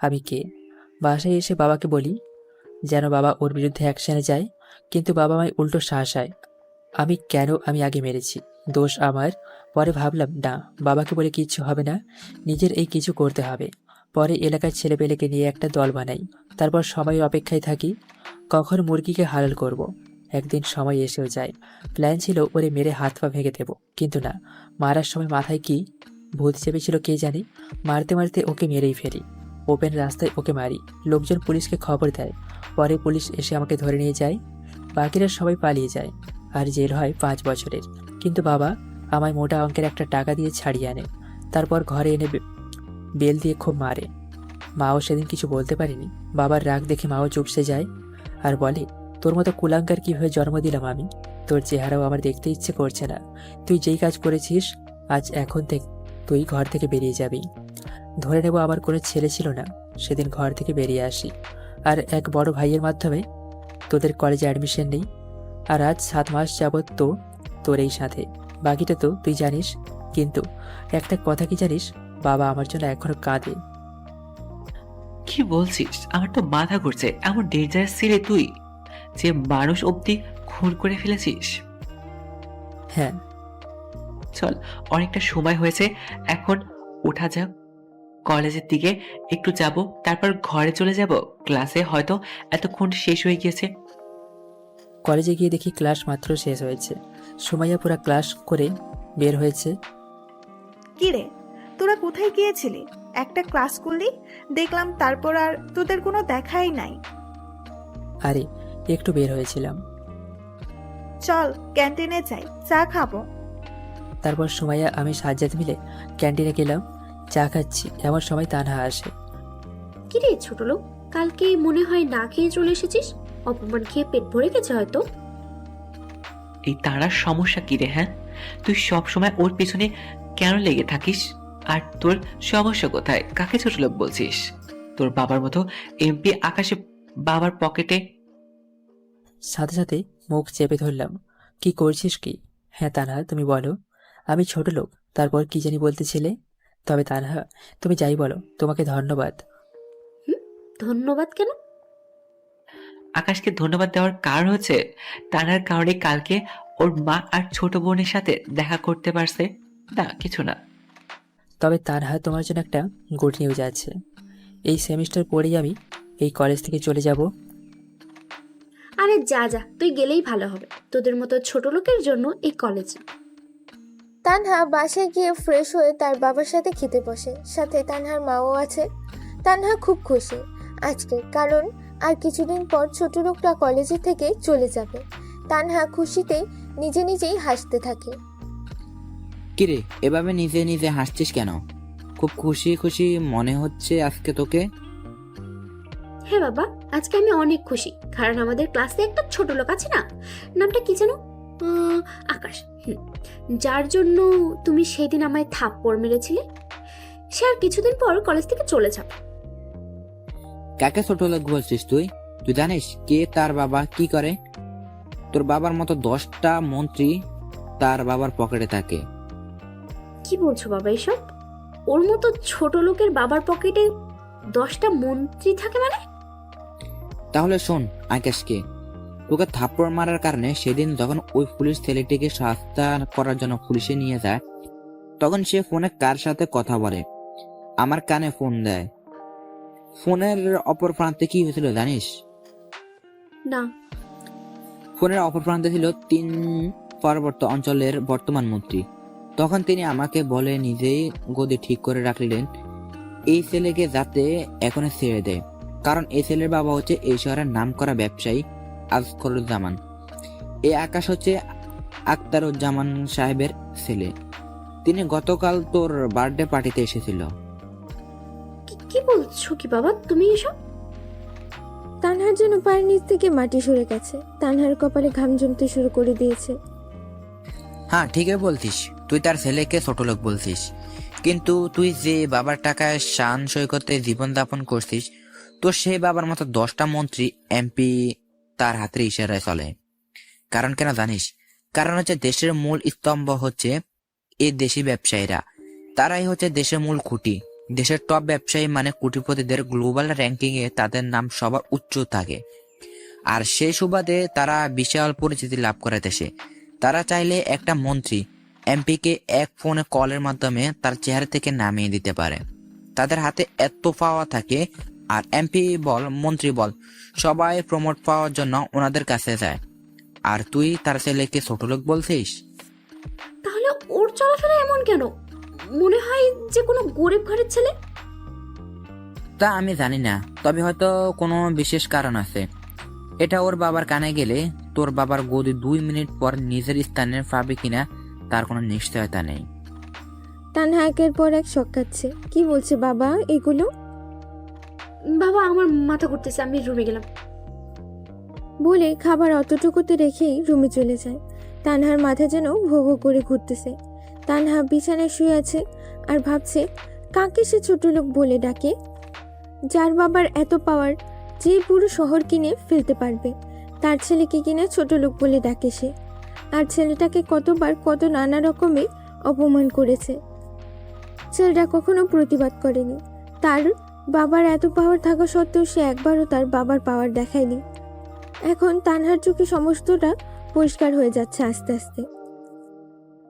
আমি কে। বাসায় এসে বাবাকে বলি, যেন বাবা ওর বিরুদ্ধে অ্যাকশনে যায়, কিন্তু বাবা আমায় উল্টো শাসায়। আমি আগে মেরেছি, দোষ আমার। পরে ভাবলাম না, বাবাকে বলে কিচ্ছু হবে না, নিজের এই কিছু করতে হবে। পরে এলাকার ছেলেপেলেকে নিয়ে একটা দল বানাই। তারপর সবাই অপেক্ষায় থাকি কখন মুরগিকে হালাল করব। একদিন সময় এসেও যায়। প্ল্যান ছিল ওরে মেরে হাত পা ভেঙে দেব, কিন্তু না, মারার সময় মাথায় কি ভূত চেপেছিল কে জানে। মারতে মারতে ওকে মেরেই ফেলি। ওপেন রাস্তায় ওকে মারি। লোকজন পুলিশকে খবর দেয়। পরে পুলিশ এসে আমাকে ধরে নিয়ে যায়। বাকিরা সবাই পালিয়ে যায়, আর জেল হয় 5 বছরের। কিন্তু বাবা আমায় মোটা অঙ্কের একটা টাকা দিয়ে ছাড়িয়ে আনে। তারপর ঘরে এনে বেল দিয়ে খুব মারে। মাও সেদিন কিছু বলতে পারেনি। বাবার রাগ দেখে মাও চুপসে যায় আর বলে, তোর মতো কুলাঙ্গার কিভাবে জন্ম দিলাম আমি। তোর চেহারাও আমার দেখতে ইচ্ছে করছে না। তুই যেই কাজ করেছিস, আজ এখন থেকে তুই ঘর থেকে বেরিয়ে যাবি। ধরে নেব আমার কোনো ছেলে ছিল না। সেদিন ঘর থেকে বেরিয়ে আসি, আর এক বড় ভাইয়ের মাধ্যমে তোদের কলেজে অ্যাডমিশন নেই। আর আজ 7 মাস যাবৎ তো তোর এই সাথে। বাকিটা তো তুই জানিস। কিন্তু একটা কথা কি জানিস, বাবা আমার জন্য এখনো কাঁদে। কি বলছিস? আমার তো মাথা ঘুরছে। এমন ডেঞ্জারাস ছিলে তুই, যে মানুষ অব্দি খুন করে ফেলেছিস। হ্যাঁ। চল, অনেকটা সময় হয়েছে, এখন ওঠা যাক। কলেজের দিকে একটু যাব, তারপর ঘরে চলে যাব। ক্লাসে হয়তো এতক্ষণ শেষ হয়ে গিয়েছে। কলেজে গিয়ে দেখি ক্লাস মাত্র শেষ হয়েছে। সুমাইয়া পুরা ক্লাস করে বের হয়েছে। কিরে, তোরা কোথায় গিয়েছিলি? একটা ক্লাস করলি দেখলাম, তারপর আর তোদের কোনো দেখাই নাই। আরে একটু বের হয়েছিলাম। চল ক্যান্টিনে যাই, চা খাবো। তারপর সুমাইয়া আমি সাজ্জাদ মিলে ক্যান্টিনে গেলাম। চা খাচ্ছি, এমন সময় তানহা আসে। কিরে ছোট লোক, কালকে মনে হয় না খেয়ে চলে এসেছিস। অপমান খেয়ে পেট ভরে গেছে হয়তো। এই তারার সমস্যা কি রে? হ্যাঁ, তুই সব সময় ওর পিছনে কেন লেগে থাকিস? আর তোর সমস্যা কোথায়? কাকে ছোট লোক বলছিস? তোর বাবার মতো এমপি আকাশে বাবার পকেটে। সাথে সাথে মুখ চেপে ধরলাম। কি করছিস কি? হ্যাঁ তানহা, তুমি বলো। আমি ছোট লোক, তারপর কি জানি বলতেছিলে। তবে তানহা, তুমি যাই বলো, তোমাকে ধন্যবাদ। হুম, ধন্যবাদ কেন? আকাশকে ধন্যবাদ দেওয়ার কারণ হচ্ছে তারার কারণে কালকে ওর মা আর ছোট বোনের সাথে দেখা করতে পারছে। না, কিছু না। তবে তানহা, তোমার জন্য একটা গুড নিউজ আছে। এই সেমিস্টার পরেই আমি এই কলেজ থেকে চলে যাব। আরে যা যা, তুই গেলেই ভালো হবে। তোদের মতো ছোট লোকের জন্য এই কলেজ না। তানহা বাসায় গিয়ে ফ্রেশ হয়ে তার বাবার সাথে খেতে বসে, সাথে তানহার মাও আছে। তানহা খুব খুশি আজকে, কারণ আর কিছুদিন পর ছোট লোকটা কলেজে থেকে চলে যাবে। তানহা খুশিতে নিজে নিজেই হাসতে থাকে। কিরে, এভাবে নিজে নিজে হাসছিস কেন? খুব খুশি খুশি মনে হচ্ছে আজকে তোকে। হ্যাঁ বাবা, আজকে আমি অনেক খুশি, কারণ আমাদের ক্লাসে একটা ছোট লোক আছে না, নামটা কি যেন, আকাশ। যার জন্য তুমি সেদিন আমায় থাপ্পড় মেরেছিলে, সে আর কিছুদিন পর কলেজ থেকে চলে যাবে। কাকে ছোট লোক বলছিস তুই? তুই জানিস কে তার বাবা কি করে? তোর বাবার মতো 10টা মন্ত্রী তার বাবার পকেটে থাকে। কি বলছো বাবা এসব? ওর মতো ছোট লোকের বাবার পকেটে 10টা মন্ত্রী থাকে মানে? তাহলে শোন আকাশকে, তোকে থাপ্পড় মারার কারণে সেদিন যখন ওই পুলিশ ছেলেটিকে শাস্তি করার জন্য পুলিশে নিয়ে যায়, তখন সে ফোনে কার সাথে কথা বলে? আমার কানে ফোন দেয়। ফোনের অপর প্রান্তে কি হয়েছিল জানিস? না। ফোনের অপর প্রান্তে ছিল 3 পার্বত্য অঞ্চলের বর্তমান মন্ত্রী। তখন তিনি আমাকে বলে নিজেই গদি ঠিক করে রাখলেন এই ছেলেকে যাতে এখন ছেড়ে দেয়, কারণ এই ছেলের বাবা হচ্ছে এই শহরের নামকরা ব্যবসায়ী আজকরুজ্জামান। এই আকাশ হচ্ছে আখতারুজ্জামান সাহেবের ছেলে। তিনি গতকাল তোর বার্থডে পার্টিতে এসেছিল। কি বলছো কি বাবা তুমি এসব? তানহার জন্য পায়ের নিচ থেকে মাটি সরে গেছে। তানহার কপালে ঘাম জমতে শুরু করে দিয়েছে। হ্যাঁ, ঠিকই বলছিস, তুই তার ছেলেকে ছোট লোক বলছিস, কিন্তু তুই যে বাবার টাকায় শান সৈকতে জীবন যাপন করছিস, তো সেই বাবার মতো 10টা মন্ত্রী এমপি তার হাতের ইশারায় চলে। কারণ কেন জানিস? কারণ হচ্ছে দেশের মূল স্তম্ভ হচ্ছে এই দেশি ব্যবসায়ীরা। তারাই হচ্ছে দেশের মূল খুঁটি। দেশের টপ ব্যবসায়ী মানে কোটিপতিদের গ্লোবাল র্যাঙ্কিংয়ে তাদের নাম সবার উচ্চ থাকে। আর সেই সুবাদে তারা বিশাল পরিচিতি লাভ করে দেশে। তারা চাইলে একটা মন্ত্রী এমপিকে এক ফোনে কলের মাধ্যমে তার চেহারা থেকে নামিয়ে দিতে পারে। তাদের হাতে এত পাওয়া থাকে, আর এমপি বল মন্ত্রী বল সবাই প্রমোট পাওয়ার জন্য ওনাদের কাছে যায়। আর তুই তার ছেলেকে ছোট লোক বলছিস? তাহলে ওর চলাফেরা এমন কেন? মনে হয় যে কোনো গরিব ঘরের ছেলে। তা আমি জানি না, তবে হয়তো কোনো বিশেষ কারণ আছে। এটা ওর বাবার কানে গেলে তোর বাবার গদি 2 মিনিট পর নিজের স্থানে পাবে কিনা তার কোনো নিশ্চয়তা নেই। তানহা একের পর এক শক খাচ্ছে। কি বলছে বাবা এগুলো? বাবা, আমার মাথা ঘুরতেছে, আমি রুমে গেলাম। বলে খাবার অতটুকুতে রেখেই রুমে চলে যায়। তানহার মাথা যেন ভো ভো করে ঘুরতেছে। তানহা বিছানায় শুয়ে আছে আর ভাবছে কাকে সে ছোট লোক বলে ডাকে, যার বাবার এত পাওয়ার, যে পুরো শহর কিনে ফেলতে পারবে। তার ছেলেকে কিনে ছোট লোক বলে ডাকে সে। আর ছেলেটাকে কতবার কত নানা রকমের অপমান করেছে। ছেলেটা কখনো প্রতিবাদ করেনি। তার বাবার এত পাওয়ার থাকা সত্ত্বেও সে একবারও তার বাবার পাওয়ার দেখায়নি। এখন তানহার চোখে সমস্তটা পরিষ্কার হয়ে যাচ্ছে আস্তে আস্তে।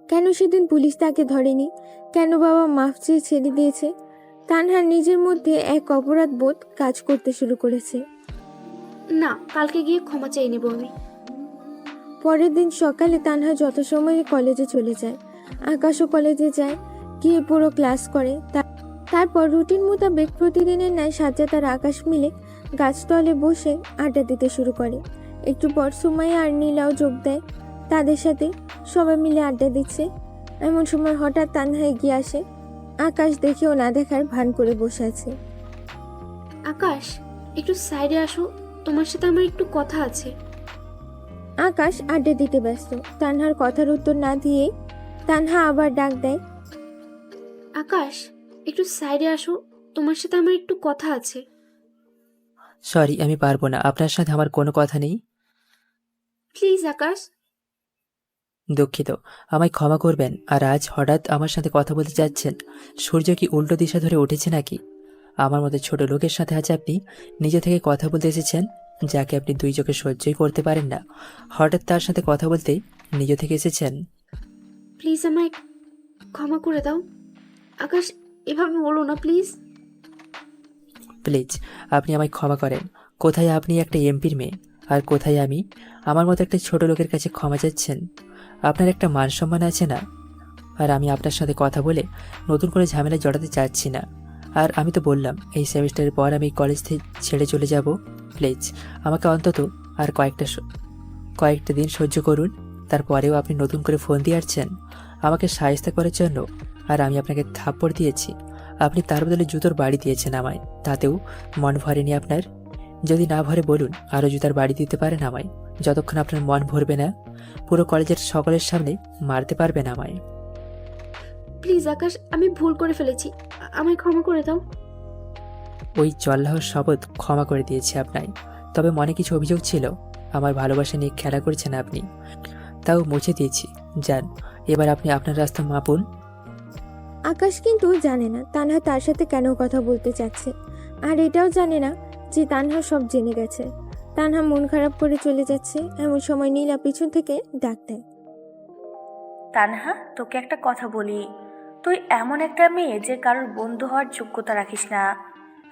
কেন সেদিন পুলিশ তাকে ধরেনি? কেন বাবা মাফ চেয়ে ছেড়ে দিয়েছে? তানহার নিজের মধ্যে এক অপরাধ বোধ কাজ করতে শুরু করেছে। না, কালকে গিয়ে ক্ষমা চেয়ে নেব আমি। পরের দিন সকালে তানহা যথাসময়ে কলেজে চলে যায়। আকাশও কলেজে যায়, গিয়ে পুরো ক্লাস করে। তারপর রুটিন মোতাবেক প্রতিদিনের ন্যায় সাজ্জাদ আর আকাশ মিলে গাছতলে বসে আড্ডা দিতে শুরু করে। একটু পর সুমাইয়া আর নীলাও যোগ দেয় তাদের সাথে। সবাই মিলে আড্ডা দিচ্ছে। এমন সময় হঠাৎ তানহা এগিয়ে আসে। আকাশ দেখেও না দেখার ভান করে বসে আছে। আকাশ, একটু সাইডে আসো, তোমার সাথে আমার একটু কথা আছে। আকাশ আড্ডা দিতে ব্যস্ত। তানহার কথার উত্তর না দিয়েই তানহা আবার ডাক দেয়, আকাশ, একটু সাইডে আসো, তোমার সাথে আমার একটু কথা আছে। সরি, আমি পারবো না, আপনার সাথে আমার কোনো কথা নেই। প্লিজ আকাশ। দুঃখিত, আমায় ক্ষমা করবেন। আর আজ হঠাৎ আমার সাথে কথা বলতে যাচ্ছেন? সূর্য কি উল্টো দিশা ধরে উঠেছে নাকি? আমার মতো ছোট লোকের সাথে আজ আপনি নিজে থেকে কথা বলতে এসেছেন, যাকে আপনি 2 চোখে সহ্যই করতে পারেন না। হঠাৎ তার সাথে কথা বলতে নিজে থেকে এসেছেন। প্লিজ আমায় ক্ষমা করে দাও আকাশ, এভাবে বলো না প্লিজ। প্লিজ, আপনি আমায় ক্ষমা করেন। কোথায় আপনি একটা এমপির মেয়ে, আর কোথায় আমি আমার মতো একটা ছোট লোকের কাছে ক্ষমা চাচ্ছেন? আপনার একটা মান সম্মান আছে না? আর আমি আপনার সাথে কথা বলে নতুন করে ঝামেলায় জড়াতে চাচ্ছি না। আর আমি তো বললাম এই সেমিস্টারের পর আমি কলেজ থেকে ছেড়ে চলে যাব। প্লিজ আমাকে অন্তত আর কয়েকটা দিন সহ্য করুন। তারপরেও আপনি নতুন করে ফোন দিয়ে আসছেন আমাকে সাহায্য করার জন্য। আর আমি আপনাকে থাপ্পড় দিয়েছি, আপনি তার বদলে জুতোর বাড়ি দিয়েছেন আমায়, তাতেও মন ভরেনি আপনার? যদি না ভরে বলুন, আরও জুতার বাড়ি দিতে পারেন আমায়। যতক্ষণ আপনার মন ভরবে না, পুরো কলেজের সকলের সামনে মারতে পারবেন আমায়। প্লিজ আকাশ, আমি ভুল করে ফেলেছি, আমায় ক্ষমা করে দাও। ওই জল্লাহর শপথ ক্ষমা করে দিয়েছি আপনায়। তবে মনে কিছু অভিযোগ ছিল, আমার ভালোবাসা নিয়ে খেলা করেছেন আপনি, তাও মুছে দিয়েছি। যান, এবার আপনি আপনার রাস্তা মাপুন। আকাশ কিন্তু জানে না তানহা তার সাথে কেন কথা বলতে চাচ্ছে, আর এটাও জানে না যে তানহা সব জেনে গেছে। তানহা মন খারাপ করে চলে যাচ্ছে। এমন সময় নীলা পিছন থেকে ডাক দেয়, তানহা, তোকে একটা কথা বলি। তুই এমন একটা মেয়ে যে কারোর বন্ধু হওয়ার যোগ্যতা রাখিস না।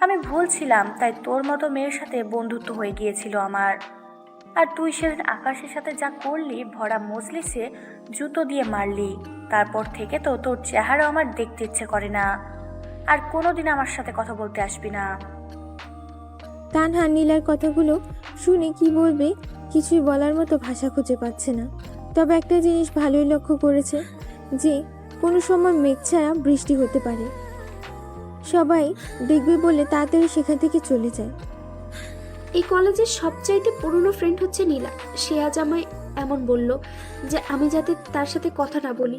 আমি ভুল ছিলাম, তাই তোর মতো মেয়ের সাথে বন্ধুত্ব হয়ে গিয়েছিল আমার। আর তুই সেদিন আকাশের সাথে যা করলি, ভরা মজলিসে জুতো দিয়ে মারলি, তারপর থেকে তো তোর চেহারা আমার দেখতে ইচ্ছে করে না। আর কোনোদিন আমার সাথে কথা বলতে আসবি না। তানহা নীলার কথাগুলো শুনে কি বলবে কিছুই বলার মতো ভাষা খুঁজে পাচ্ছে না। তবে একটা জিনিস ভালোই লক্ষ্য করেছে যে কোনো সময় মেঘ ছাড়া বৃষ্টি হতে পারে। সবাই দেখবে বলে তাড়াতাড়ি সেখান থেকে চলে যায়। এই কলেজের সবচাইতে পুরনো ফ্রেন্ড হচ্ছে নীলা। সে আজ আমায় এমন বলল যে আমি যাতে তার সাথে কথা না বলি।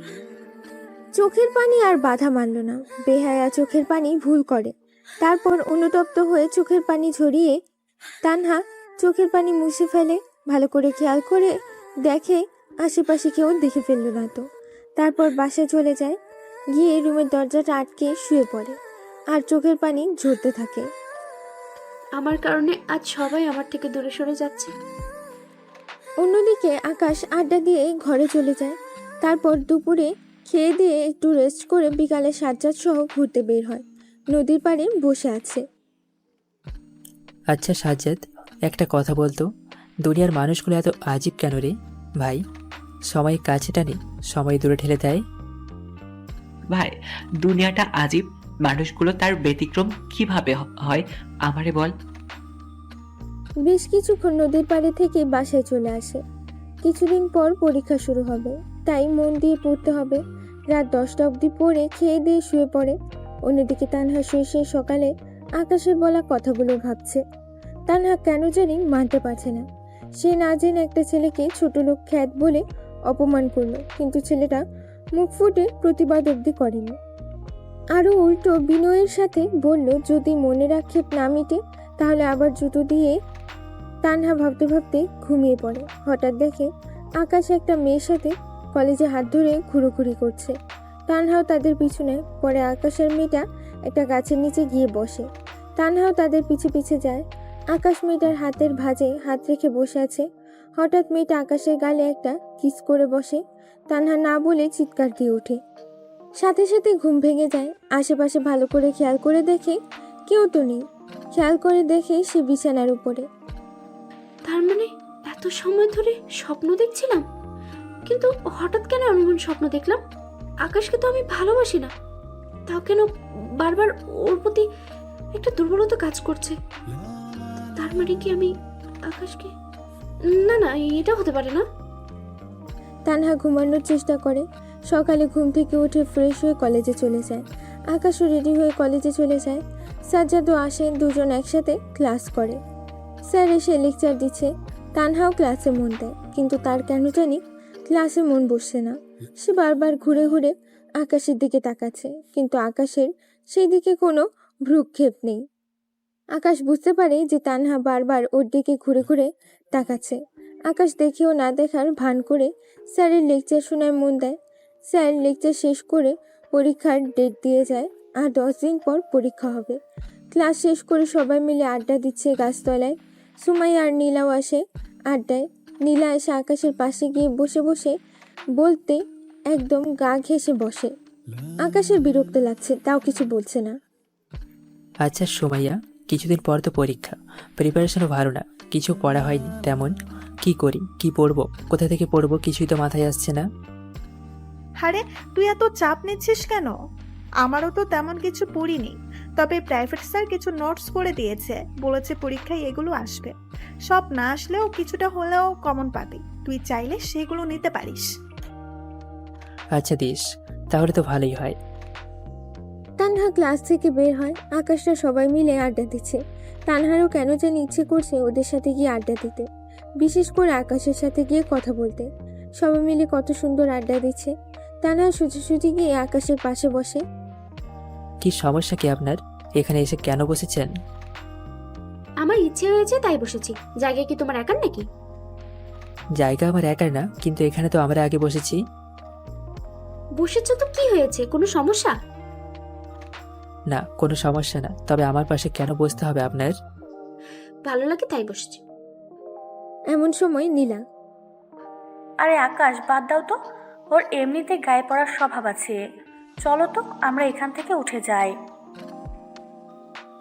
চোখের পানি আর বাধা মানল না। বেহায়া চোখের পানি ভুল করে। তারপর অনুতপ্ত হয়ে চোখের পানি ঝরিয়ে তানহা চোখের পানি মুছে ফেলে। ভালো করে খেয়াল করে দেখে আশেপাশে কেউ দেখে ফেলল না তো। তারপর বাসায় চলে যায়, গিয়ে রুমের দরজাটা আটকে শুয়ে পড়ে। আর চোখের পানি ঝরতে থাকে। আমার কারণে আজ সবাই আমার থেকে দূরে সরে যাচ্ছে। অন্যদিকে আকাশ আড্ডা দিয়ে ঘরে চলে যায়। তারপর দুপুরে খেয়ে দিয়ে একটু রেস্ট করে বিকালে সাজ্জাদ সহ ঘুরতে বের হয়। নদীর পাড়ে বসে আছে। আচ্ছা সাজ্জাদ, একটা কথা বলতো, দুনিয়ার মানুষগুলো এত আজীব কেন রে ভাই? সময় কাছে টানে, সময় দূরে ঠেলে দেয়। ভাই, দুনিয়াটা আজীব, মানুষগুলো তার ব্যতিক্রম কিভাবে হয় আমারে বল। বেশ কিছুক্ষণ নদীর পাড়ে থেকে বাসায় চলে আসে। কিছুদিন পর পরীক্ষা শুরু হবে, তাই মন দিয়ে পড়তে হবে। রাত 10টা অবধি পড়ে খেয়ে দিয়ে শুয়ে পড়ে। অন্যদিকে তানহা শুয়ে সকালে আকাশের বলা কথাগুলো ভাবছে। তানহা কেন জানি মানতে পারছে না। সে না জেনে একটা ছেলেকে ছোট লোক খ্যাত বলে অপমান করলো, কিন্তু ছেলেটা মুখ ফুটে প্রতিবাদ অবধি করেনি। আরও উল্টো বিনয়ের সাথে বলল যদি মনের আক্ষেপ না মিটে তাহলে আবার জুতো দিয়ে। তানহা ভাবতে ভাবতে ঘুমিয়ে পড়ে। হঠাৎ দেখে আকাশ একটা মেয়ের সাথে কলেজে হাত ধরে ঘুরোঘুরি করছে। তানহাও তাদের পিছনে পরে। আকাশের মেয়েটা একটা গাছের নিচে গিয়ে বসে। তানহাও তাদের পিছে পিছে যায়। আকাশ মেয়েটার হাতের ভাঁজে হাত রেখে বসে আছে। হঠাৎ মেয়েটা আকাশের গালে একটা কিস করে বসে। তানহা না বলে চিৎকার দিয়ে ওঠে। সাথে সাথে ঘুম ভেঙে যায়। আশেপাশে ভালো করে খেয়াল করে দেখে কেউ তো নেই। খেয়াল করে দেখে সে বিছানার উপরে। তার মানে এত সময় ধরে স্বপ্ন দেখছিলাম, কিন্তু হঠাৎ কেন এমন স্বপ্ন দেখলাম? আকাশকে তো আমি ভালোবাসি না, তাও কেন বারবার ওর প্রতি একটা দুর্বলতা কাজ করছে? তার মানে কি আমি আকাশকে... না না, এটা হতে পারে না। তানহা ঘুমানোর চেষ্টা করে। সকালে ঘুম থেকে উঠে ফ্রেশ হয়ে কলেজে চলে যায়। আকাশও রেডি হয়ে কলেজে চলে যায়। সাজ্জাদও আসে, দুজন একসাথে ক্লাস করে। স্যার এসে লেকচার দিচ্ছে। তানহাও ক্লাসে মন দেয়, কিন্তু তার কেন জানি ক্লাসে মন বসছে না। সে বারবার ঘুরে ঘুরে আকাশের দিকে তাকাচ্ছে, কিন্তু আকাশের সেই দিকে কোনো ভ্রুক্ষেপ নেই। আকাশ বুঝতে পারে যে তানহা বারবার ওর দিকে ঘুরে ঘুরে তাকাচ্ছে। আকাশ দেখেও না দেখার ভান করে স্যারের লেকচার শোনায় মন দেয়। স্যার লেকচার শেষ করে পরীক্ষার ডেট দিয়ে যায়। আর 10 দিন পর পরীক্ষা হবে। ক্লাস শেষ করে সবাই মিলে আড্ডা দিচ্ছে গাছতলায়। সুমাইয়া আর নীলাও আসে আড্ডায়। নীলা এসে আকাশের পাশে গিয়ে বসে বসে বলতে একদম গা ঘেঁষে বসে। আকাশের বিরক্ত লাগছে, তাও কিছু বলছে না। আচ্ছা সুমাইয়া, কিছুদিন পর তো পরীক্ষা, প্রিপারেশনও ভালো না, কিছু পড়া হয়নি তেমন। কি করি, কি পড়বো, কোথা থেকে পড়বো, কিছুই তো মাথায় আসছে না। আরে তুই এত চাপ নিচ্ছিস কেন? আমারও তো তেমন কিছু পড়িনি, তবে প্রাইভেট স্যার কিছু নোটস করে দিয়েছে, বলেছে পরীক্ষায় এগুলো আসবে। সব না আসলেও কিছুটা হলেও কমন পাবি, তুই চাইলে সেগুলো নিতে পারিস। আচ্ছা দিস, তাহলে তো ভালোই হয়। তানহা ক্লাস থেকে বের হয়। আকাশরা সবাই মিলে আড্ডা দিচ্ছে। তানহারও কেন জানি ইচ্ছে করছে ওদের সাথে গিয়ে আড্ডা দিতে, বিশেষ করে আকাশের সাথে গিয়ে কথা বলতে। সবাই মিলে কত সুন্দর আড্ডা দিচ্ছে। তানহা সোজাসুজি গিয়ে আকাশের পাশে বসে। কি সমস্যা কি আপনার? এখানে এসে কেন বসেছেন? আমার ইচ্ছে হয়েছে তাই বসেছি। জায়গা কি তোমার একার নাকি? জায়গা আমার একার না, কিন্তু এখানে তো আমরা আগে বসেছি। বসেছো তো কি হয়েছে, কোনো সমস্যা? না, কোনো সমস্যা না, তবে আমার পাশে কেন বসতে হবে আপনার? ভালো লাগে তাই বসেছি। এমন সময় নীলা। আরে আকাশ, বাদ দাও তো, ওর এমনিতে গায়ে পড়ার স্বভাব আছে। চলো তো আমরা এখান থেকে উঠে যাই।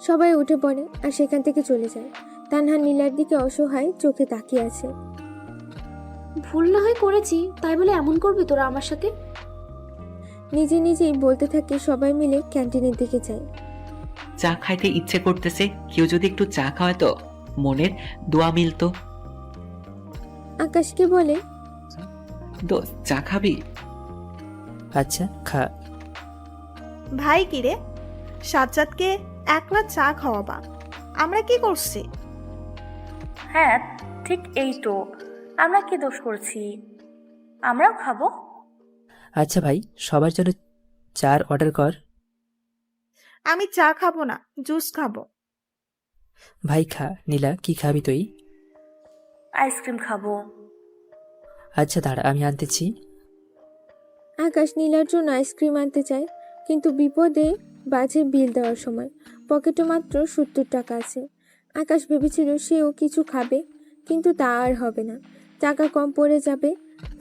সবাই উঠে পড়ে আর সেখান থেকে চলে যায়। তানহা নীলার দিকে অসহায় চোখে তাকিয়ে আছে। ভুল না হয় করেছি, তাই বলে এমন করবি তোরা আমার সাথে? নিজে নিজেই বলতে থাকে। সবাই মিলে ক্যান্টিনের দিকে যায়। চা খাইতে ইচ্ছে করতেছে, কেউ যদি একটু চা খাওয়ায় তো মনের দোয়া মিলতো। আকাশকে বলে, দোস্ত চা খাবি? আচ্ছা খা। ভাই কিরে, সাজ্জাদকে একলা চা খাওয়াবা, আমরা কি করছি? হ্যাঁ ঠিক, এই তো, আমরা কি দোষ করছি? আমরাও খাবো। আচ্ছা ভাই, সবার জন্য চার অর্ডার কর। আমি চা খাবো না, জুস খাবো। ভাই খা। নীলা, কি খাবি তুই? আইসক্রিম খাবো। আচ্ছা দাঁড়া, আমি আনতেছি। আকাশ নীলার জন্য আইসক্রিম আনতে চায়, কিন্তু বিপদে বাজে বিল দেওয়ার সময়। পকেটে মাত্র 70 টাকা আছে। আকাশ ভেবেছিল সেও কিছু খাবে, কিন্তু তা আর হবে না। টাকা কম পড়ে যাবে,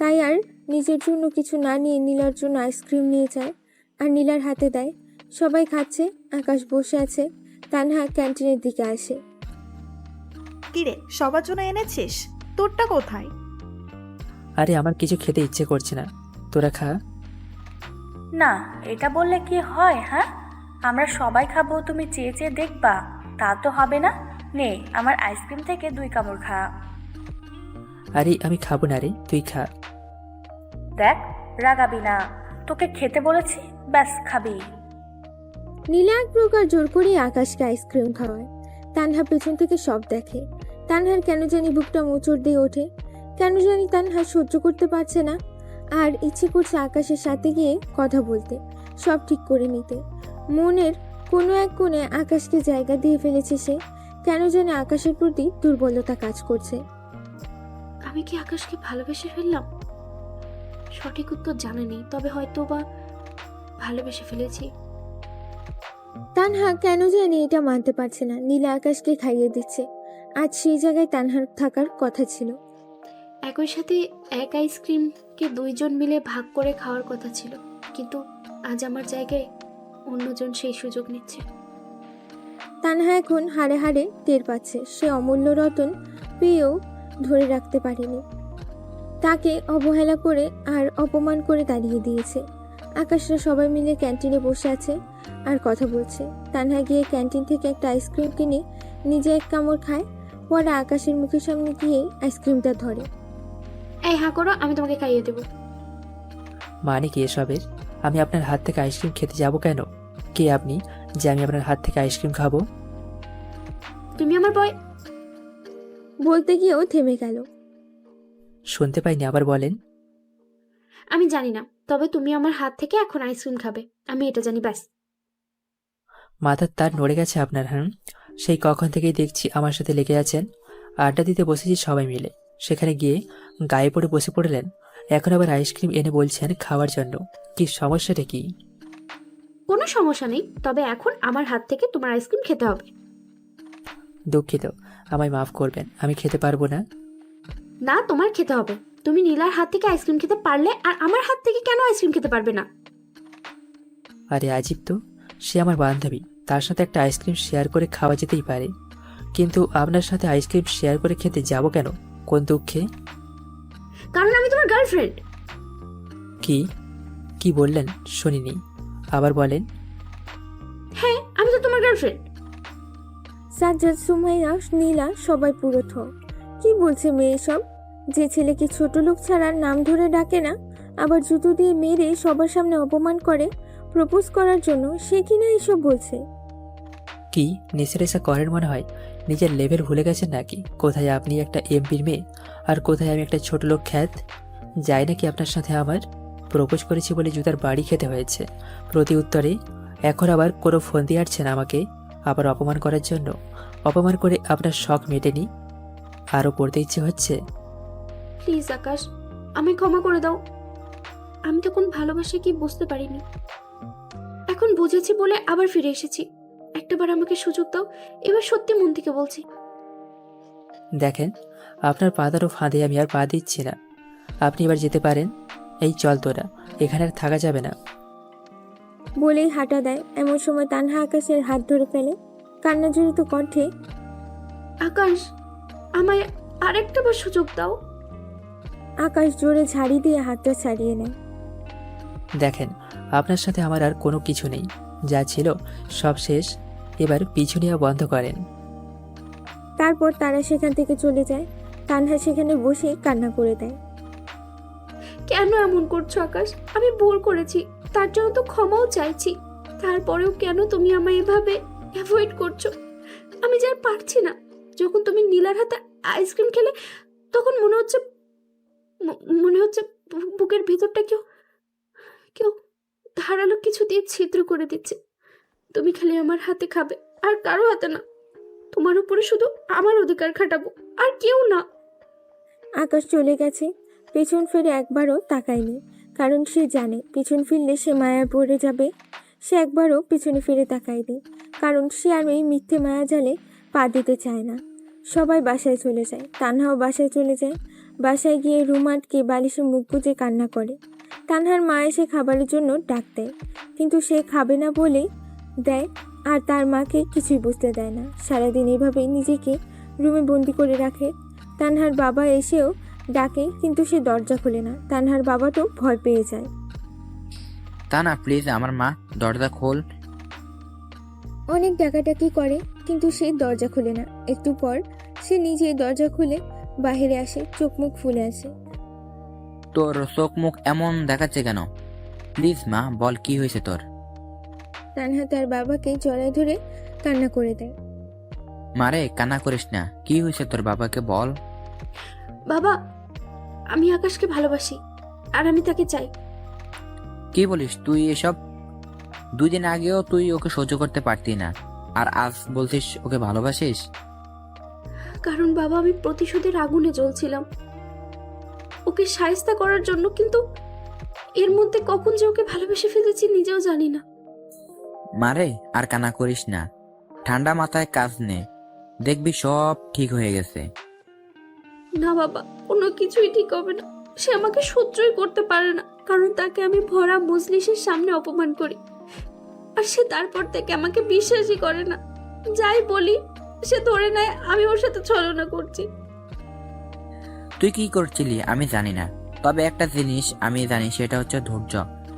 তাই আর নিজের জন্য কিছু না নিয়ে নীলার জন্য আইসক্রিম নিয়ে যায় আর নীলার হাতে দেয়। সবাই খাচ্ছে, আকাশ বসে আছে। তানহা ক্যান্টিনের দিকে আসে। কিরে, সবার জন্য এনেছিস? তোরটা কোথায়? আরে আমার কিছু খেতে ইচ্ছে করছে না, তোরা খা। না, এটা বললে কি হয়? হ্যাঁ, আমরা সবাই খাবো, তুমি চেয়ে চেয়ে দেখবা? তা তো হবে না। নে, আমার আইসক্রিম থেকে 2 কামড় খা। আরে আমি খাবো না রে, তুই খা। দেখ, রাগাবি না, তোকে খেতে বলেছি, ব্যাস খাবি। নীলা এক প্রকার জোর করে আকাশকে আইসক্রিম খাওয়ায়। তানহা পেছন থেকে সব দেখে। তানহার কেন জানি বুকটা মোচড় দিয়ে ওঠে। কেন জানি তানহা সহ্য করতে পারছে না, আর ইচ্ছে করছে আকাশের সাথে গিয়ে কথা বলতে, সব ঠিক করে নিতে। মনের কোনো এক কোণে আকাশকে জায়গা দিয়ে ফেলেছে সে। কেন জানি আকাশের প্রতি দুর্বলতা কাজ করছে। আমি কি আকাশকে ভালোবেসে ফেললাম? সঠিক উত্তর জানা নেই, তবে হয়তো বা ভালোবেসে ফেলেছি। তানহা কেন জানি এটা মানতে পারছে না। নীলা আকাশকে খাইয়ে দিচ্ছে। আজ সেই জায়গায় তানহার থাকার কথা ছিল। একই সাথে এক আইসক্রিমকে 2 জন মিলে ভাগ করে খাওয়ার কথা ছিল, কিন্তু আজ আমার জায়গায় অন্যজন সেই সুযোগ নিচ্ছে। তানহা এখন হাড়ে হাড়ে টের পাচ্ছে সে অমূল্য রতন পেয়েও ধরে রাখতে পারেনি। তাকে অবহেলা করে আর অপমান করে তাড়িয়ে দিয়েছে। আকাশরা সবাই মিলে ক্যান্টিনে বসে আছে আর কথা বলছে। তানহা গিয়ে ক্যান্টিন থেকে একটা আইসক্রিম কিনে নিজে এক কামড় খায়, পরে আকাশের মুখের সামনে গিয়ে আইসক্রিমটা ধরে। এই হা করো, আমি তোমাকে খাইয়ে দেবো। মানে কি এসবের? আমি আপনার হাত থেকে আইসক্রিম খেতে যাব কেন? কে আপনি যে আমি আপনার হাত থেকে আইসক্রিম খাবো? তুমি আমার বয়। বলতে গিয়েও থেমে গেল। শুনতে পাইনি, আবার বলেন। আমি জানি না, তবে তুমি আমার হাত থেকে এখন আইসক্রিম খাবে, আমি এটা জানি, ব্যাস। মাথার তার নড়ে গেছে আপনার? হ্যাঁ, সেই কখন থেকেই দেখছি আমার সাথে লেগে আছেন। আড্ডা দিতে বসেছি সবাই মিলে, সেখানে গিয়ে গায়ে পড়ে বসে পড়লেন। এখন আবার আইসক্রিম এনে বলছেন খাওয়ার জন্য। কি সমস্যাটা কি? কোনো সমস্যা নেই, তবে এখন আমার হাত থেকে তোমার আইসক্রিম খেতে হবে। দুঃখিত, আমায় মাফ করবেন, আমি খেতে পারবো না। না, তোমার খেতে হবে। তুমি নীলার হাত থেকে আইসক্রিম খেতে পারলে আর আমার হাত থেকে কেন আইসক্রিম খেতে পারবে না? আরে আজীব তো, সে আমার বান্ধবী, তার সাথে একটা আইসক্রিম শেয়ার করে খাওয়া যেতেই পারে, কিন্তু আপনার সাথে আইসক্রিম শেয়ার করে খেতে যাব কেন? কোন দুঃখে? কারণ আমি তোমার গার্লফ্রেন্ড। কি কি বললেন? শুনিনি, আবার বলেন। হ্যাঁ, আমি তো তোমার গার্লফ্রেন্ড। সাজ্জাদ, সুমাইয়া, নীলা সবাই পুরো থ। কি বলছে মেয়ে সব? যে ছেলেকে ছোট লোক ছাড়া নাম ধরে ডাকে না, আবার জুতো দিয়ে মেরে সবার সামনে অপমান করে প্রপোজ করার জন্য, সে কিনা এসব বলছে। কি নেশা করেন মনে হয়? নিজের লেভেল ভুলে গেছেন নাকি? কোথায় আপনি একটা এমপির মেয়ে, আর কোথায় আমি একটা ছোট লোক খ্যাত? যাই নাকি আপনার সাথে আমার? প্রপোজ করেছি বলে জুতার বাড়ি খেতে হয়েছে প্রতি উত্তরে। এখন আবার কোনো ফোন দিয়ে আসছেন আমাকে, আবার অপমান করার জন্য। অপমান করে আপনার শখ মেটেনি, আরও করতে ইচ্ছে হচ্ছে? প্লিজ আকাশ, আমি ক্ষমা করে দাও। আমি তখন ভালোবাসা কি বুঝতে পারিনি, এখন বুঝেছি বলে আবার ফিরে এসেছি। একটাবার আমাকে সুযোগ দাও, এবার সত্যি মন থেকে বলছি। দেখেন, আপনার পাদারও ফাঁদে আমি আর পা দিচ্ছি না। আপনি এবার যেতে পারেন। এই চল তোরা, এখানে আর থাকা যাবে না। বলেই হাঁটা দেয়। এমন সময় তানহা আকাশের হাত ধরে ফেলে কান্না জড়িত কণ্ঠে। আকাশ, আমায় আরেকটা বার সুযোগ দাও। আকাশ জোরে ঝাড়ি দিয়ে হাতটা ছাড়িয়ে নেয়। দেখেন, আপনার সাথে আমার আর কোনো কিছু নেই, যা ছিল সব শেষ, এবার পিছু নেওয়া বন্ধ করেন। তারপর তারা সেখান থেকে চলে যায়। তানহা সেখানে বসে কান্না করে দেয়। কেন এমন করছো আকাশ? আমি ভুল করেছি, তার জন্য তো ক্ষমাও চাইছি। তারপরেও কেন তুমি আমায় এভাবে অ্যাভয়েড করছো? আমি যা আর পারছি না। যখন তুমি নীলার হাতে আইসক্রিম খেলে, তখন মনে হচ্ছে বুকের ভেতরটা কেউ কেউ ধারালো কিছু দিয়ে ছিদ্র করে দিচ্ছে। তুমি খালি আমার হাতে খাবে, আর কারো হাতে না। তোমার উপরে শুধু আমার অধিকার খাটাবো, আর কেউ না। আকাশ চলে গেছে, পেছন ফিরে একবারও তাকায়নি, কারণ সে জানে পিছন ফিরলে সে মায়ায় পড়ে যাবে। সে একবারও পিছনে ফিরে তাকায়নি, কারণ সে আর এই মিথ্যে মায়াজালে পা দিতে চায় না। সবাই বাসায় চলে যায়, তানহাও বাসায় চলে যায়। বাসায় গিয়ে রুম আটকে বালিশে মুখ গুজে কান্না করে। তানহার মা এসে খাবারের জন্য ডাক দেয়, কিন্তু সে খাবে না বলেই দেয়, আর তার মাকে কিছুই বুঝতে দেয় না। সারাদিন এভাবেই নিজেকে রুমে বন্দি করে রাখে। তানহার বাবা এসেও ডাকে, কিন্তু সে দরজা খোলে না। তানহার বাবা তো ভয় পেয়ে যায়। তা না, প্লিজ আমার মা, দরজা খোল। অনেক ডাকাডাকি করে, কিন্তু সে দরজা খুলে না। একটু পর সে নিজেই দরজা খুলে বাইরে আসে, চোখ মুখ ফুলে আসে। তোর চোখ মুখ এমন দেখাচ্ছে কেন? প্লিজ মা, বল কি হয়েছে তোর? তানহা তার বাবাকে জড়ায় ধরে কান্না করে দেয়। মারে, কান্না করিস না, কি হয়েছে তোর, বাবাকে বল। বাবা, আমি আকাশকে ভালোবাসি আর আমি তাকে চাই। কি বলিস তুই এসব? 2 দিন আগেও তুই ওকে সহ্য করতে পারতি না, আর আজ বলছিস ওকে ভালোবাসিস? কারণ বাবা, আমি প্রতিশোধের আগুনে জ্বলছিলাম ওকে শায়েস্তা করার জন্য, কিন্তু এর মধ্যে কখন যে ওকে ভালোবেসে ফেলেছি নিজেও জানি না। মারে, আর কান্না করিস না, ঠান্ডা মাথায় কাজ নে, দেখবি সব ঠিক হয়ে গেছে। না বাবা, কোনো কিছুই ঠিক হবে না। সে আমাকে সহ্যই করতে পারে না, কারণ তাকে আমি ভরা মজলিসের সামনে অপমান করি, আর সে তারপর থেকে আমাকে বিশ্বাসই করে না। যাই বলি সে ধরে নেয় আমি ওর সাথে ছলনা করছি। তুই কি করছিলি আমি জানি না, তবে একটা জিনিস আমি জানি, সেটা হচ্ছে ধৈর্য,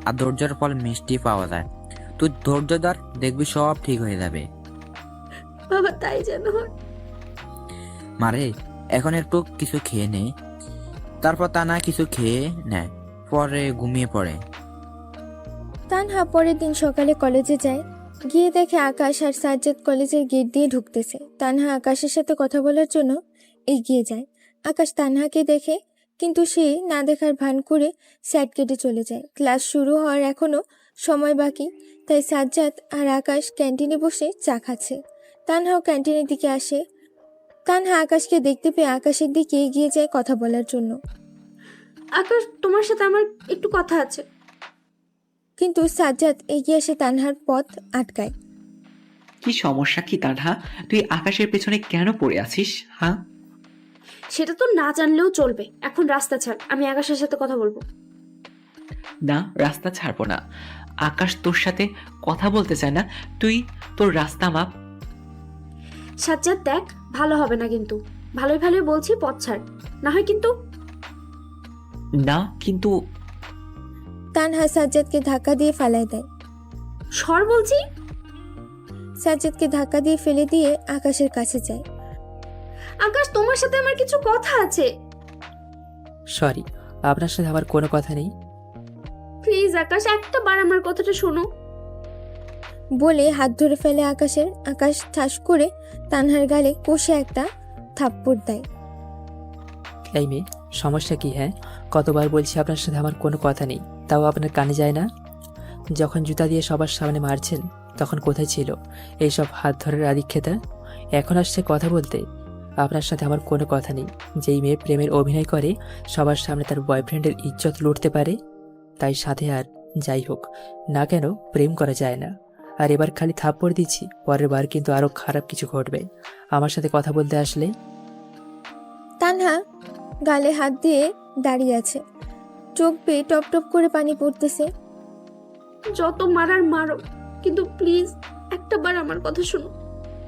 আর ধৈর্যের ফল মিষ্টি পাওয়া যায়। তুই ধৈর্য ধর, দেখবি সব ঠিক হয়ে যাবে। বাবা, তাই যেন হয়। মারে, এখন একটু কিছু খেয়ে নে, তারপর তা না কিছু খেয়ে নেয়, পরে ঘুমিয়ে পড়ে। তানহা পরের দিন সকালে কলেজে যায়। গিয়ে দেখে আকাশ আর সাজ্জাদ কলেজের গেট দিয়ে ঢুকতেছে। তানহা আকাশের সাথে কথা বলার জন্য এগিয়ে যায়। আকাশ তানহাকে দেখে, কিন্তু সে না দেখার ভান করে স্যাট কেটে চলে যায়। ক্লাস শুরু হওয়ার এখনো সময় বাকি, তাই সাজ্জাদ আর আকাশ ক্যান্টিনে বসে চা খাচ্ছে। তানহাও ক্যান্টিনের দিকে আসে। তানহা আকাশকে দেখতে পেয়ে আকাশের দিকে এগিয়ে যায় কথা বলার জন্য, আকাশ, তোমার সাথে আমার একটু কথা আছে। কিন্তু সাজ্জাদ এগিয়ে এসে তানহার পথ আটকায়। কি সমস্যা কি তানহা? তুই আকাশের পেছনে কেন পড়ে আছিস? হ্যাঁ, সেটা তো না জানলেও চলবে। এখন রাস্তা ছাড়, আমি আকাশের সাথে কথা বলবো। না, রাস্তা ছাড়বো না। আকাশ তোর সাথে কথা বলতে চায় না, তুই তোর রাস্তা মাপ। সাজ্জাদ দেখ, ভালো হবে না কিন্তু। ভালোই ভালোই বলছি, পথ ছাড়, না হয় কিন্তু। না কিন্তু। তানহা সাজ্জাদকে ধাক্কা দিয়ে ফালায় দেয়। সর বলছি। সাজ্জাদকে ধাক্কা দিয়ে ফেলে দিয়ে আকাশের কাছে যায়। আকাশ, তোমার সাথে আমার কিছু কথা আছে। সরি, আপনার সাথে আমার কোনো কথা নেই। প্লিজ আকাশ, একটা বার আমার কথাটা শোনো। বলে হাত ধরে ফেলে আকাশের। আকাশ ঠাস করে তানহার গালে কষে একটা থাপ্পড় দেয়। এই মেয়ে, সমস্যা কি? হ্যাঁ, কতবার বলছি আপনার সাথে আমার কোনো কথা নেই, তাও আপনার কানে যায় না? যখন জুতা দিয়ে সবার সামনে মারছেন তখন কোথায় ছিল এইসব হাত ধরার আদিক্ষেতা? এখন আসছে কথা বলতে? আপনার সাথে আমার কোনো কথা নেই। যেই মেয়ে প্রেমের অভিনয় করে সবার সামনে তার বয়ফ্রেন্ডের ইজ্জত লুটতে পারে, তাই সাথে আর যাই হোক না কেন প্রেম করা যায় না। আর এবার খালি থাপ্পড় দিচ্ছি, পরের বার কিন্তু আরও খারাপ কিছু ঘটবে আমার সাথে কথা বলতে আসলে। তানহা গালে হাত দিয়ে দাঁড়িয়ে আছে, চোখ বেয়ে টপ টপ করে পানি পড়তেছে। যত মারার মারো, কিন্তু প্লিজ একটা বার আমার কথা শোনো।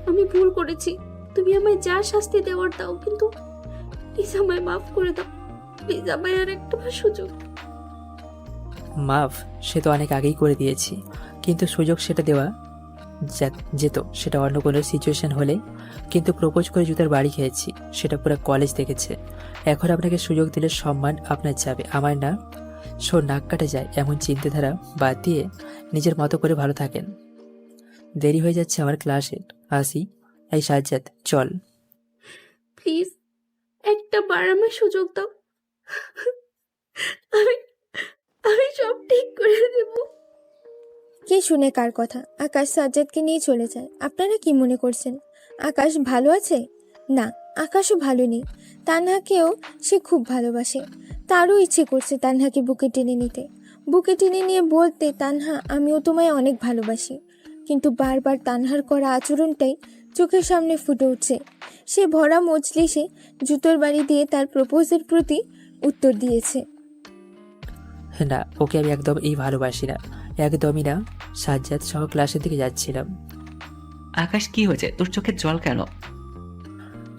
আমি ভুল করেছি, তুমি আমায় যা শাস্তি দেওয়ার দাও, কিন্তু প্লিজ আমায় মাফ করে দাও। প্লিজ আমায় আর একটা বার সুযোগ। মাফ সে তো অনেক আগেই করে দিয়েছি, কিন্তু সুযোগ সেটা দেওয়া যেত সেটা অন্য কোনো সিচুয়েশন হলে। কিন্তু প্রপোজ করে জুতার বাড়ি খেয়েছি, সেটা পুরো কলেজ দেখেছে। এখন আপনাকে সুযোগ দিলে সম্মান আপনার যাবে, আমার না। সো নাক কাটে যায় এমন চিন্তাধারা বাদ দিয়ে নিজের মতো করে ভালো থাকেন। দেরি হয়ে যাচ্ছে আমার ক্লাসে, আসি। এই সাজ্জাদ, চল। প্লিজ একটা বার আমায় সুযোগ দাও। আমি আমি সব ঠিক করে দেব। কে শুনে কার কথা? আকাশ সাজ্জাদকে নিয়ে চলে যায়। আপনারা কি মনে করছেন আকাশ ভালো আছে? না, আকাশও ভালো নেই। তানহাকেও সে খুব ভালোবাসে, তারও ইচ্ছে করছে তানহাকে বুকে টেনে নিতে। বুকে টেনে নিয়ে বলতে, তানহা আমিও তোমায় অনেক ভালোবাসি। কিন্তু বারবার তানহার করা আচরণটাই চোখের সামনে ফুটে উঠছে। সে ভরা মজলিসে জুতোর বাড়ি দিয়ে তার প্রপোজের প্রতি উত্তর দিয়েছে। না, ওকে আমি একদম ভালোবাসি না, একদমই না। সাজ্জাদ সহ ক্লাসের দিকে যাচ্ছিলাম। আকাশ, কি হয়েছে? তোর চোখে জল কেন?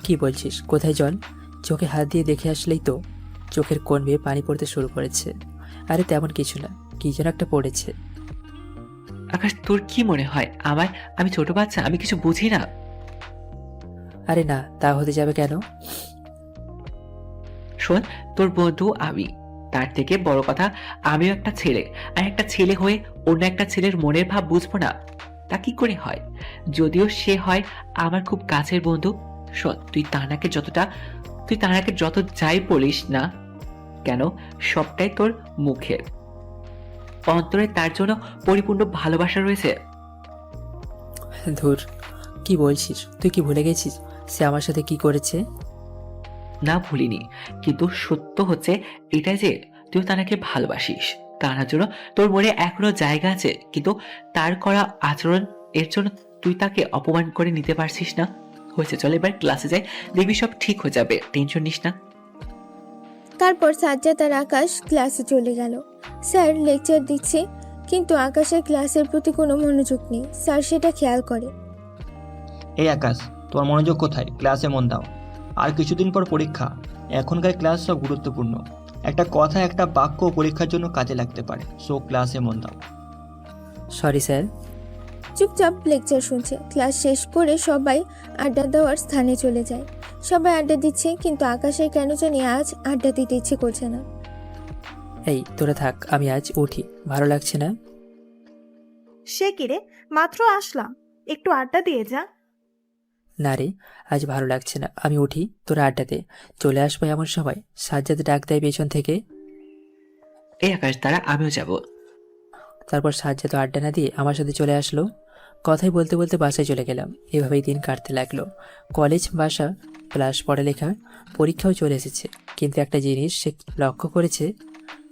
কি বলছিস? কোথায় জল? চোখে হাত দিয়ে দেখে আসলেই তো চোখের কোণ বেয়ে পানি পড়তে শুরু করেছে। আরে তেমন কিছু না, কি যেন একটা পড়েছে। আকাশ, তোর কি মনে হয় আমি ছোট বাচ্চা? আমি কিছু বুঝি না? আরে না, তা হতে যাবে কেন? শোন, তোর বন্ধু আমি, তার থেকে বড় কথা আমিও একটা ছেলে, আর একটা ছেলে হয়ে অন্য একটা ছেলের মনের ভাব বুঝবো না? তা কি করে হয়? যদিও সে হয় আমার খুব কাছের বন্ধু। শোন, তুই তানাকে যত যাই বলিস না কেন, সবটাই তোর মুখের। অন্তরে তার জন্য পরিপূর্ণ ভালোবাসা রয়েছে। ধুর, কি বলছিস? তুই কি ভুলে গেছিস সে আমার সাথে কি করেছে? না, ভুলিনি, কিন্তু সত্য হচ্ছে এটাই যে তুই তানাকে ভালোবাসিস। তার জন্য তোর মনে এখনো জায়গা আছে, কিন্তু তার করা আচরণ এর জন্য তুই তাকে অপমান করে নিতে পারছিস না। হয়েছে, চল এবার ক্লাসে যাই, দেখবি সব ঠিক হয়ে যাবে, টেনশন নিস না। তারপর সাজ্জাদ আর আকাশ ক্লাসে চলে গেল। স্যার লেকচার দিচ্ছে, কিন্তু আকাশের ক্লাসের প্রতি কোনো মনোযোগ নেই। স্যার সেটা খেয়াল করে। এই আকাশ, তোমার মনোযোগ কোথায়? ক্লাসে মন দাও। আর কিছুদিন পর পরীক্ষা। এখনকার ক্লাস সব গুরুত্বপূর্ণ। একটা কথা, একটা বাক্য পরীক্ষার জন্য কাজে লাগতে পারে। সো ক্লাসে মন দাও। Sorry sir. চুপচাপ লেকচার শুনছে। ক্লাস শেষ করে সবাই আড্ডা দেওয়ার স্থানে চলে যায়। সবাই আড্ডা দিচ্ছে, কিন্তু আকাশের কেন জানি আজ আড্ডা দিতে ইচ্ছে করছে না। এই তোরা থাক, আমি আজ উঠি, ভালো লাগছে না। সে কিরে, মাত্র আসলাম, একটু আড্ডা দিয়ে যা। না রে, আজ ভালো লাগছে না, আমি উঠি। তোরা আড্ডাতে চলে আসবো এমন সময় সাজ্জাদ ডাক দেয় পেছন থেকে। এই আকাশ, দ্বারা আমিও যাব। তারপর সাজ্জাদ আড্ডা না দিয়ে আমার সাথে চলে আসলো। কথাই বলতে বলতে বাসায় চলে গেলাম। এভাবেই দিন কাটতে লাগলো। কলেজ, বাসা, ক্লাস, পড়ালেখা, পরীক্ষাও চলে এসেছে। কিন্তু একটা জিনিস সে লক্ষ্য করেছে,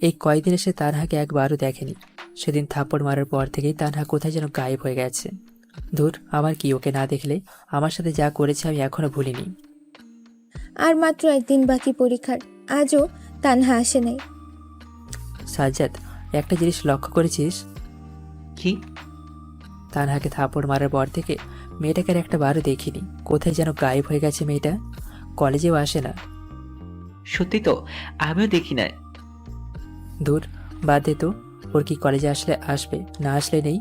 এই কয়েকদিনে সে তানহাকে একবারও দেখেনি। সেদিন থাপ্পড় মারার পর থেকেই তানহা কোথায় যেন গায়েব হয়ে গেছে। ধুর, আমার কি, ওকে না দেখলে আমার সাথে যা করেছে আমি এখনো ভুলিনি। আর মাত্র একদিন বাকি পরীক্ষার। আজও তানহা আসে নাই। সাজ্জাদ, একটা জিনিস লক্ষ্য করেছিস? কি? তানহাকে থাপ্পড় মারার পর থেকে মেয়েটাকে আর একটা বারও দেখিনি। কোথায় যেন গায়েব হয়ে গেছে মেয়েটা। কলেজেও আসে না। সত্যি তো, আমিও দেখি না। দূর, বাদ দে তো। ওর কি কলেজে আসলে আসবে, না আসলে নেই।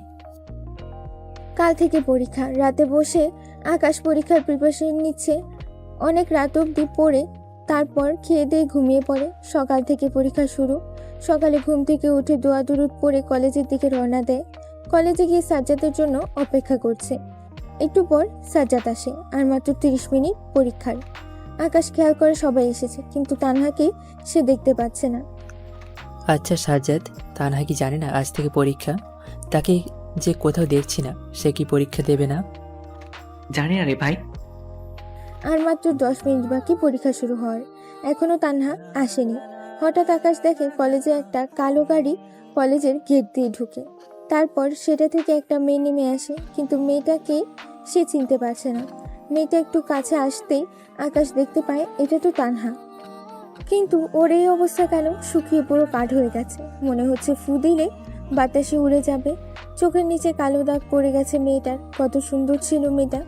কাল থেকে পরীক্ষা। রাতে বসে আকাশ পরীক্ষার প্রিপারেশন নিচ্ছে। অনেক রাত অবধি পড়ে, তারপর খেয়ে দিয়ে ঘুমিয়ে পড়ে। সকাল থেকে পরীক্ষা শুরু। সকালে ঘুম থেকে উঠে দোয়া দুরুদ পড়ে কলেজের দিকে রওনা দেয়। কলেজে গিয়ে সাজ্জাদের জন্য অপেক্ষা করছে। একটু পর সাজ্জাদ আসে। আর মাত্র 30 মিনিট পরীক্ষার। আকাশ খেয়াল করে সবাই এসেছে, কিন্তু তানহাকে সে দেখতে পাচ্ছে না। আচ্ছা সাজ্জাদ, তানহা কি জানে না আজ থেকে পরীক্ষা? তাকে যে কোথাও দেখছি না, সে কি পরীক্ষা দেবে না? জানি না রে ভাই। আর মাত্র 10 মিনিট বাকি পরীক্ষা শুরু হওয়ার। এখনো তানহা আসেনি। হঠাৎ আকাশ দেখে কলেজে একটা কালো গাড়ি কলেজের গেট দিয়ে ঢুকে। তারপর সেটা থেকে একটা মেয়ে নেমে আসে, কিন্তু মেয়েটাকে সে চিনতে পারছে না। মেয়েটা একটু কাছে আসতেই আকাশ দেখতে পায় এটা তো তানহা। কিন্তু ওর এই অবস্থা কেন? শুকিয়ে পুরো কাঠ হয়ে গেছে। মনে হচ্ছে ফু দিলে বাতাসে উড়ে যাবে। চোখের নিচে কালো দাগ পড়ে গেছে মেয়েটার। কত সুন্দর ছিল মেয়েটা,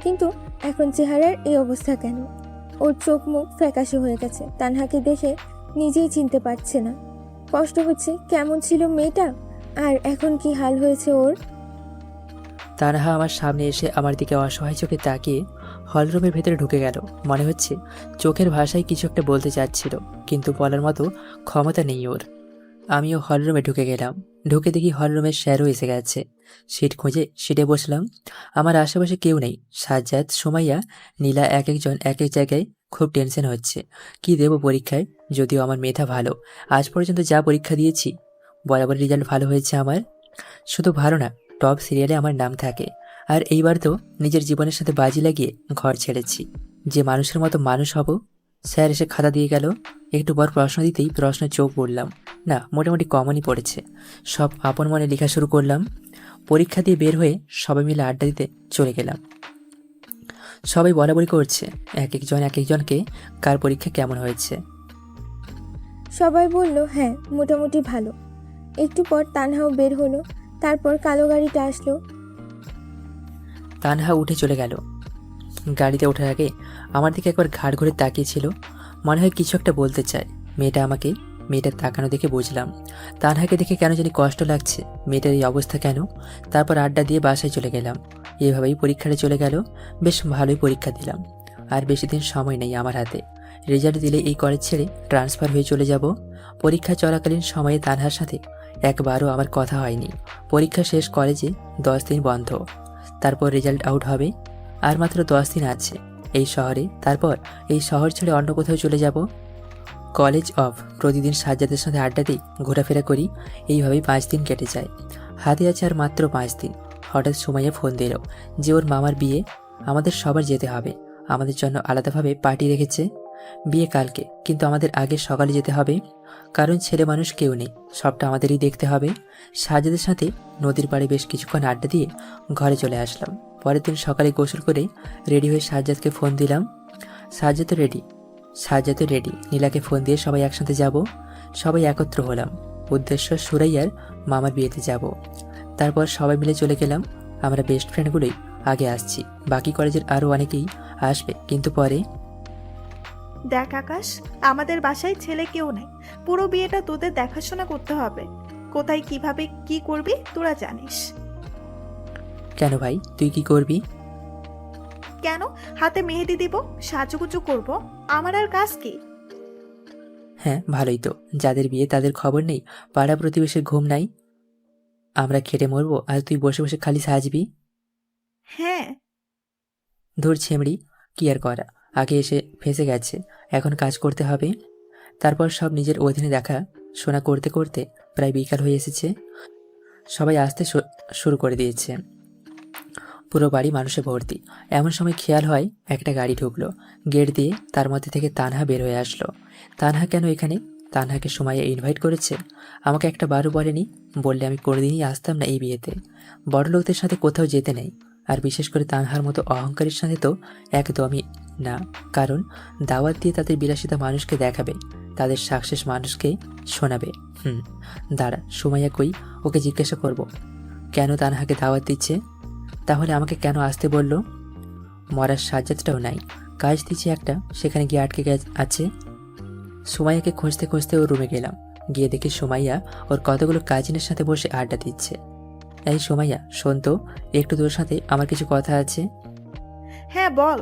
কিন্তু এখন চেহারার এই অবস্থা কেন? ওর চোখ মুখ ফ্যাকাশে হয়ে গেছে। তানহাকে দেখে নিজেই চিনতে পারছে না। কষ্ট হচ্ছে, কেমন ছিল মেয়েটা, আর এখন কি হাল হয়েছে ওর। তানহা আমার সামনে এসে আমার দিকে অসহায় চোখে তাকিয়ে হলরুমের ভেতরে ঢুকে গেল। মনে হচ্ছে চোখের ভাষায় কিছু একটা বলতে চাচ্ছিল, কিন্তু বলার মতো ক্ষমতা নেই ওর। আমিও হলরুমে ঢুকে গেলাম। ঢুকে দেখি হলরুমের স্যারও এসে গেছে। সিট খুঁজে সিটে বসলাম। আমার আশেপাশে কেউ নেই। সাজ্জাদ, সুমাইয়া, নীলা এক একজন এক এক জায়গায়। খুব টেনশন হচ্ছে, কি দেব পরীক্ষায়। যদিও আমার মেধা ভালো, আজ পর্যন্ত যা পরীক্ষা দিয়েছি বরাবর রেজাল্ট ভালো হয়েছে আমার। শুধু ভালো না, টপ সিরিয়ালে আমার নাম থাকে। আর এইবার তো নিজের জীবনের সাথে বাজি লাগিয়ে ঘর ছেড়েছি, যে মানুষের মতো মানুষ হব। স্যার এসে খাতা দিয়ে গেল। একটু পর প্রশ্ন দিতেই প্রশ্নের চোখ পড়লাম না, মোটামুটি কমনই পড়েছে। সব আপন মনে লেখা শুরু করলাম। পরীক্ষা দিয়ে বের হয়ে সবাই মিলে আড্ডা দিতে চলে গেলাম। সবাই বলাবলি করছে এক একজনকে কার পরীক্ষা কেমন হয়েছে। সবাই বলল হ্যাঁ মোটামুটি ভালো। একটু পর তানহাও বের হলো, তারপর কালো গাড়িটা আসলো। তানহা উঠে চলে গেল। গাড়িতে ওঠার আগে আমার দিকে একবার ঘাড় ঘুরে তাকিয়েছিল, মনে হয় কিছু একটা বলতে চায়। মেয়েটার তাকানো দেখে বুঝলাম তানহাকে দেখে কেন জানি কষ্ট লাগছে, মেয়েটার এই অবস্থা কেন। তারপর আড্ডা দিয়ে বাসায় চলে গেলাম। এভাবেই পরীক্ষাটা চলে গেল। বেশ ভালোই পরীক্ষা দিলাম। আর বেশি দিন সময় নেই আমার হাতে। রেজাল্ট দিলে এই কলেজ ছেড়ে ট্রান্সফার হয়ে চলে যাব। পরীক্ষা চলাকালীন সময়ে তানহার সাথে একবারও আমার কথা হয়নি। পরীক্ষা শেষ, কলেজে 10 দিন বন্ধ। তারপর রেজাল্ট আউট হবে। আর মাত্র 10 দিন আছে এই শহরে। তারপর এই শহর ছেড়ে অন্য কোথাও চলে যাব। College of. প্রতিদিন সাজ্জাদের সাথে আড্ডা দিই, ঘোরাফেরা করি। এইভাবেই 5 দিন কেটে যায়। হাতে আছে আর মাত্র 5 দিন। হঠাৎ সুমাইয়া ফোন দিল যে ওর মামার বিয়ে, আমাদের সবার যেতে হবে। আমাদের জন্য আলাদাভাবে পার্টি রেখেছে। বিয়ে কালকে, কিন্তু আমাদের আগে সকালে যেতে হবে, কারণ ছেলে মানুষ কেউ নেই, সবটা আমাদেরই দেখতে হবে। সাজ্জাদের সাথে নদীর পাড়ে বেশ কিছুক্ষণ আড্ডা দিয়ে ঘরে চলে আসলাম। পরের দিন সকালে গোসল করে রেডি হয়ে সাজ্জাদকে ফোন দিলাম। সাজ্জাদ তো রেডি। নীলাকে ফোন দিয়ে সবাই একসাথে যাব। সবাই একত্র হলাম। উদ্দেশ্য সুরাইয়ার মামার বিয়েতে যাব। তারপর সবাই মিলে চলে গেলাম। আমরা বেস্ট ফ্রেন্ডগুলোই আগে আসছি, বাকি কলেজের আরও অনেকেই আসবে, কিন্তু পরে। দেখ আকাশ, আমাদের বাসায় ছেলে কেউ নাই। পুরো বিয়েটা তোদের দেখাশোনা করতে হবে। কোথায় কিভাবে কি করবি তোরা জানিস। কেন ভাই, তুই কি করবি? কেন? হাতে মেহেদি দিব, সাজুগুজু করব, আমার আর কাজ কি? হ্যাঁ ভালোই তো, যাদের বিয়ে তাদের খবর নেই, পাড়া প্রতিবেশীর ঘুম নাই। আমরা খেটে মরবো আর তুই বসে বসে খালি সাজবি? হ্যাঁ। ধুর ছেমড়ি, কি আর করা, আগে এসে ফেঁসে গেছে, এখন কাজ করতে হবে। তারপর সব নিজের অধীনে দেখা শোনা করতে করতে প্রায় বিকাল হয়ে এসেছে। সবাই আসতে শুরু করে দিয়েছে। পুরো বাড়ি মানুষে ভর্তি। এমন সময় খেয়াল হয় একটা গাড়ি ঢুকলো গেট দিয়ে, তার মধ্যে থেকে তানহা বের হয়ে আসলো। তানহা কেন এখানে? তানহাকে সুমাইয়া ইনভাইট করেছে। আমাকে একটা বারও বলেনি, বললে আমি কোনোদিনই আসতাম না এই বিয়েতে। বড় লোকদের সাথে কোথাও যেতে নেই, আর বিশেষ করে তানহার মতো অহংকারের সাথে তো একদমই না। কারণ দাওয়াত দিয়ে তাদের বিলাসিতা মানুষকে দেখাবে, তাদের সাকসেস মানুষকে শোনাবে। দাঁড়া, সুমাইয়া কই, ওকে জিজ্ঞাসা করব কেন তানহাকে দাওয়াত দিচ্ছে। তাহলে আমাকে কেন আসতে বলল? মরার সাজ্জাদটাও নাই, কাজ দিচ্ছে একটা, সেখানে গিয়ে আটকে আছে। সুমাইয়াকে খুঁজতে খুঁজতে ওর রুমে গেলাম। গিয়ে দেখি সুমাইয়া ওর কতগুলো কাজিনের সাথে বসে আড্ডা দিচ্ছে। এই সুমাইয়া, শোন তো, একটু তোর সাথে আমার কিছু কথা আছে। হ্যাঁ বল।